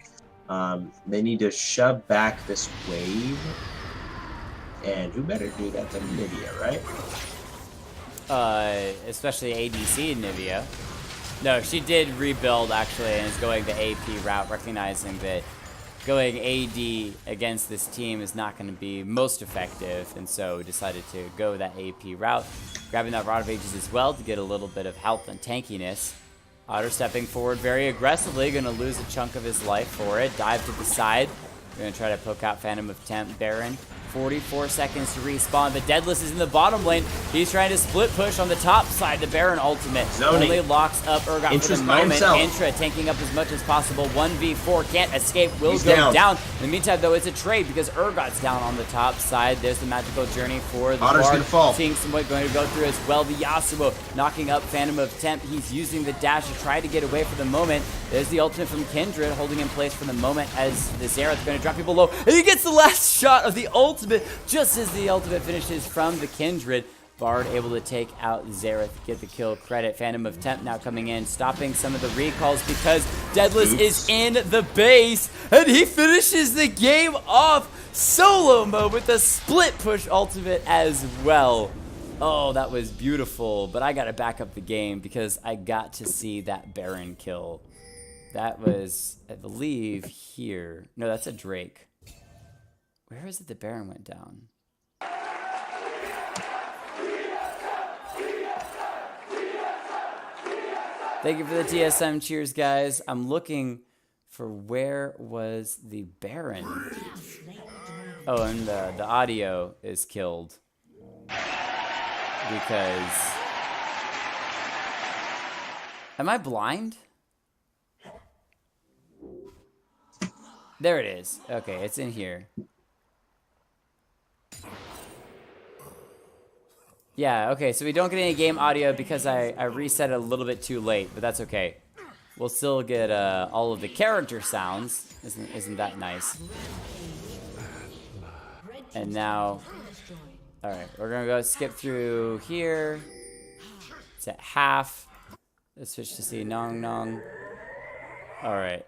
Speaker 1: They need to shove back this wave. And who better do that than Nivea, right?
Speaker 2: Especially ADC Nivea. No, she did rebuild actually and is going the AP route, recognizing that going AD against this team is not going to be most effective, and so decided to go that AP route, grabbing that Rod of Ages as well to get a little bit of health and tankiness. Otter stepping forward very aggressively, going to lose a chunk of his life for it. Dive to the side. Going to try to poke out Phantom of Temp Baron. 44 seconds to respawn, but Deadless is in the bottom lane. He's trying to split push on the top side. The Baron ultimate only locks up Urgot for the moment. Intra tanking up as much as possible. 1v4, can't escape, will go down. In the meantime, though, it's a trade because Urgot's down on the top side. There's the magical journey for the
Speaker 1: Otter's gonna fall.
Speaker 2: Seeing someone going to go through as well. The Yasuo knocking up Phantom of Temp. He's using the dash to try to get away for the moment. There's the ultimate from Kindred holding in place for the moment as the Xerath's going to drop people low. And he gets the last shot of the ultimate just as the ultimate finishes from the Kindred. Bard able to take out Xerath, get the kill credit. Phantom of Temp now coming in, stopping some of the recalls because Deadless is in the base, and he finishes the game off solo mode with a split push ultimate as well. Oh, that was beautiful, but I gotta back up the game because I got to see that Baron kill. That was, I believe, here. No, that's a Drake. Where is it the Baron went down? Thank you for the TSM. Cheers, guys. I'm looking for where was the Baron. Oh, and the audio is killed. Because... Am I blind? There it is. Okay, it's in here. Yeah, okay, so we don't get any game audio because I reset it a little bit too late, but that's okay. We'll still get all of the character sounds. Isn't that nice? And now, all right, we're gonna go skip through here. It's at half. Let's switch to see Nong Nong. All right.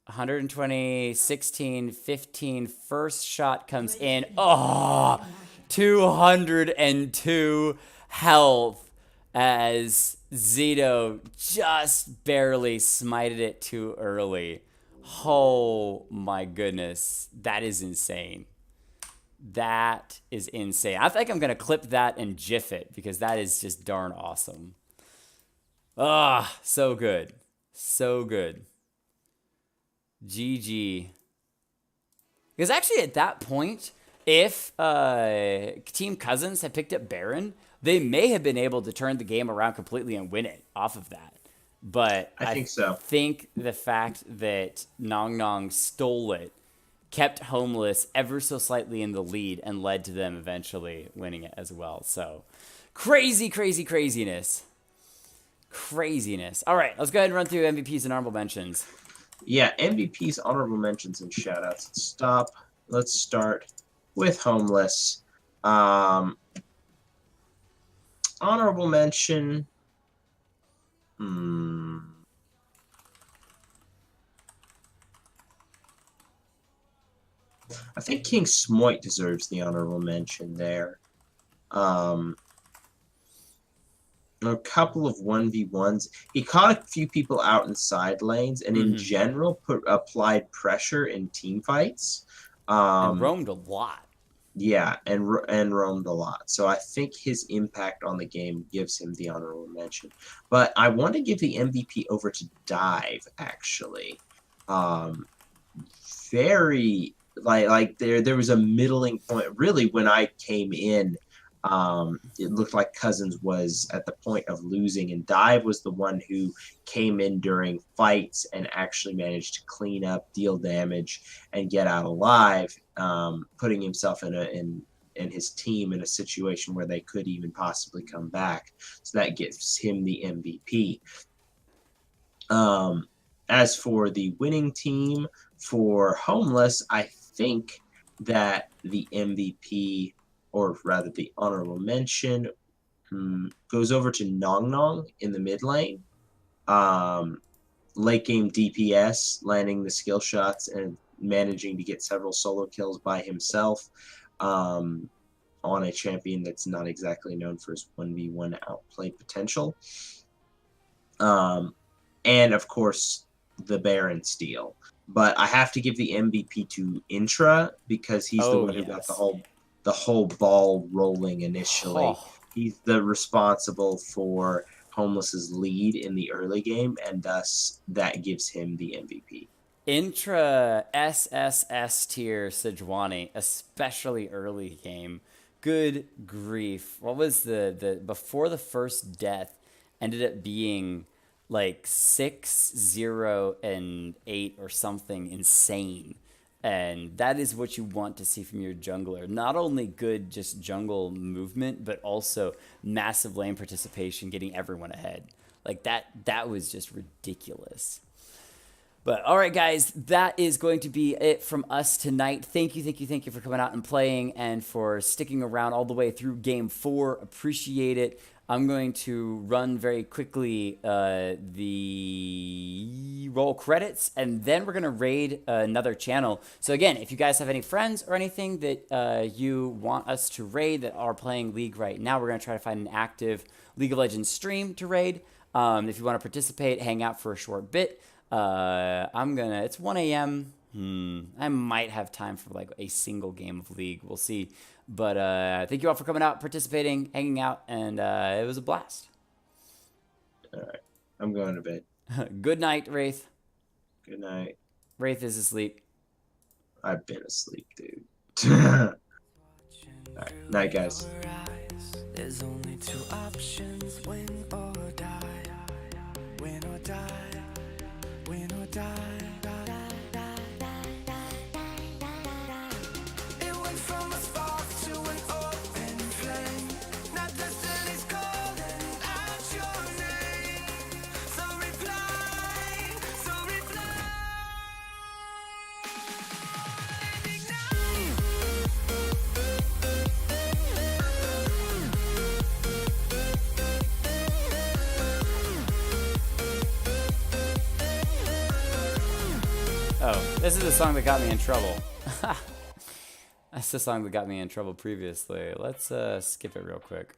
Speaker 2: 120, 16, 15. First shot comes in. Oh, 202 health as Zito just barely smited it too early. Oh my goodness. That is insane. That is insane. I think I'm going to clip that and GIF it because that is just darn awesome. Ah, so good. So good. GG. Because actually at that point, if Team Cousins had picked up Baron, they may have been able to turn the game around completely and win it off of that. But I think the fact that Nong Nong stole it kept Homeless ever so slightly in the lead and led to them eventually winning it as well. So crazy, crazy, craziness. Craziness. All right, let's go ahead and run through MVPs and honorable mentions.
Speaker 1: Yeah, MVPs, honorable mentions, and shoutouts. Let's start with Homeless. Honorable mention. I think King Smoit deserves the honorable mention there. A couple of 1v1s. He caught a few people out in side lanes, and in general applied pressure in team fights.
Speaker 2: And roamed a lot.
Speaker 1: Yeah, and roamed a lot. So I think his impact on the game gives him the honorable mention. But I want to give the MVP over to Dive, actually. Very... Like there was a middling point. Really, when I came in, It looked like Cousins was at the point of losing, and Dive was the one who came in during fights and actually managed to clean up, deal damage, and get out alive, putting himself in his team in a situation where they could even possibly come back. So that gives him the MVP. As for the winning team for Homeless, I think that the MVP, or rather the honorable mention, goes over to Nong Nong in the mid lane. Late game DPS, landing the skill shots and managing to get several solo kills by himself on a champion that's not exactly known for his 1v1 outplay potential. And of course, the Baron steal. But I have to give the MVP to Intra because he's the one who got the whole ball rolling initially. He's the responsible for Homeless's lead in the early game, and thus that gives him the MVP.
Speaker 2: Intra SSS tier Sejuani, especially early game. Good grief. What was the before the first death ended up being like 6, 0, and 8 or something insane. And that is what you want to see from your jungler. Not only good just jungle movement, but also massive lane participation, getting everyone ahead. Like that was just ridiculous. But all right, guys, that is going to be it from us tonight. Thank you for coming out and playing and for sticking around all the way through Game 4. Appreciate it. I'm going to run very quickly the roll credits, and then we're going to raid another channel. So again, if you guys have any friends or anything that you want us to raid that are playing League right now, we're going to try to find an active League of Legends stream to raid. If you want to participate, hang out for a short bit. It's 1 a.m. I might have time for like a single game of League. We'll see. But thank you all for coming out, participating, hanging out, and it was a blast.
Speaker 1: All right. I'm going to bed.
Speaker 2: Good night, Wraith.
Speaker 1: Good night.
Speaker 2: Wraith is asleep.
Speaker 1: I've been asleep, dude. All right. Night, guys.
Speaker 4: There's only two options, win or die. Win or die. Win or die. It went from a spark to an open flame. Now destiny's calling out your name. So reply, so reply.
Speaker 2: Oh, this is the song that got me in trouble. That's the song that got me in trouble previously. Let's skip it real quick.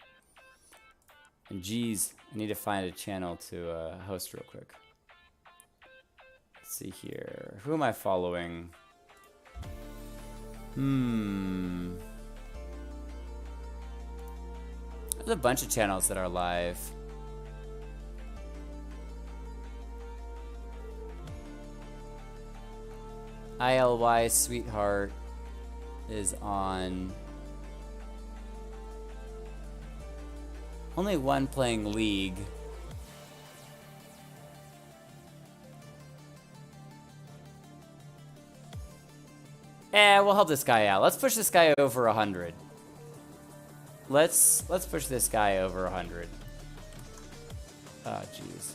Speaker 2: And geez, I need to find a channel to host real quick. Let's see here. Who am I following? There's a bunch of channels that are live. ILY Sweetheart is on. Only one playing League. We'll help this guy out. Let's push this guy over 100. Let's push this guy over 100. Oh, jeez.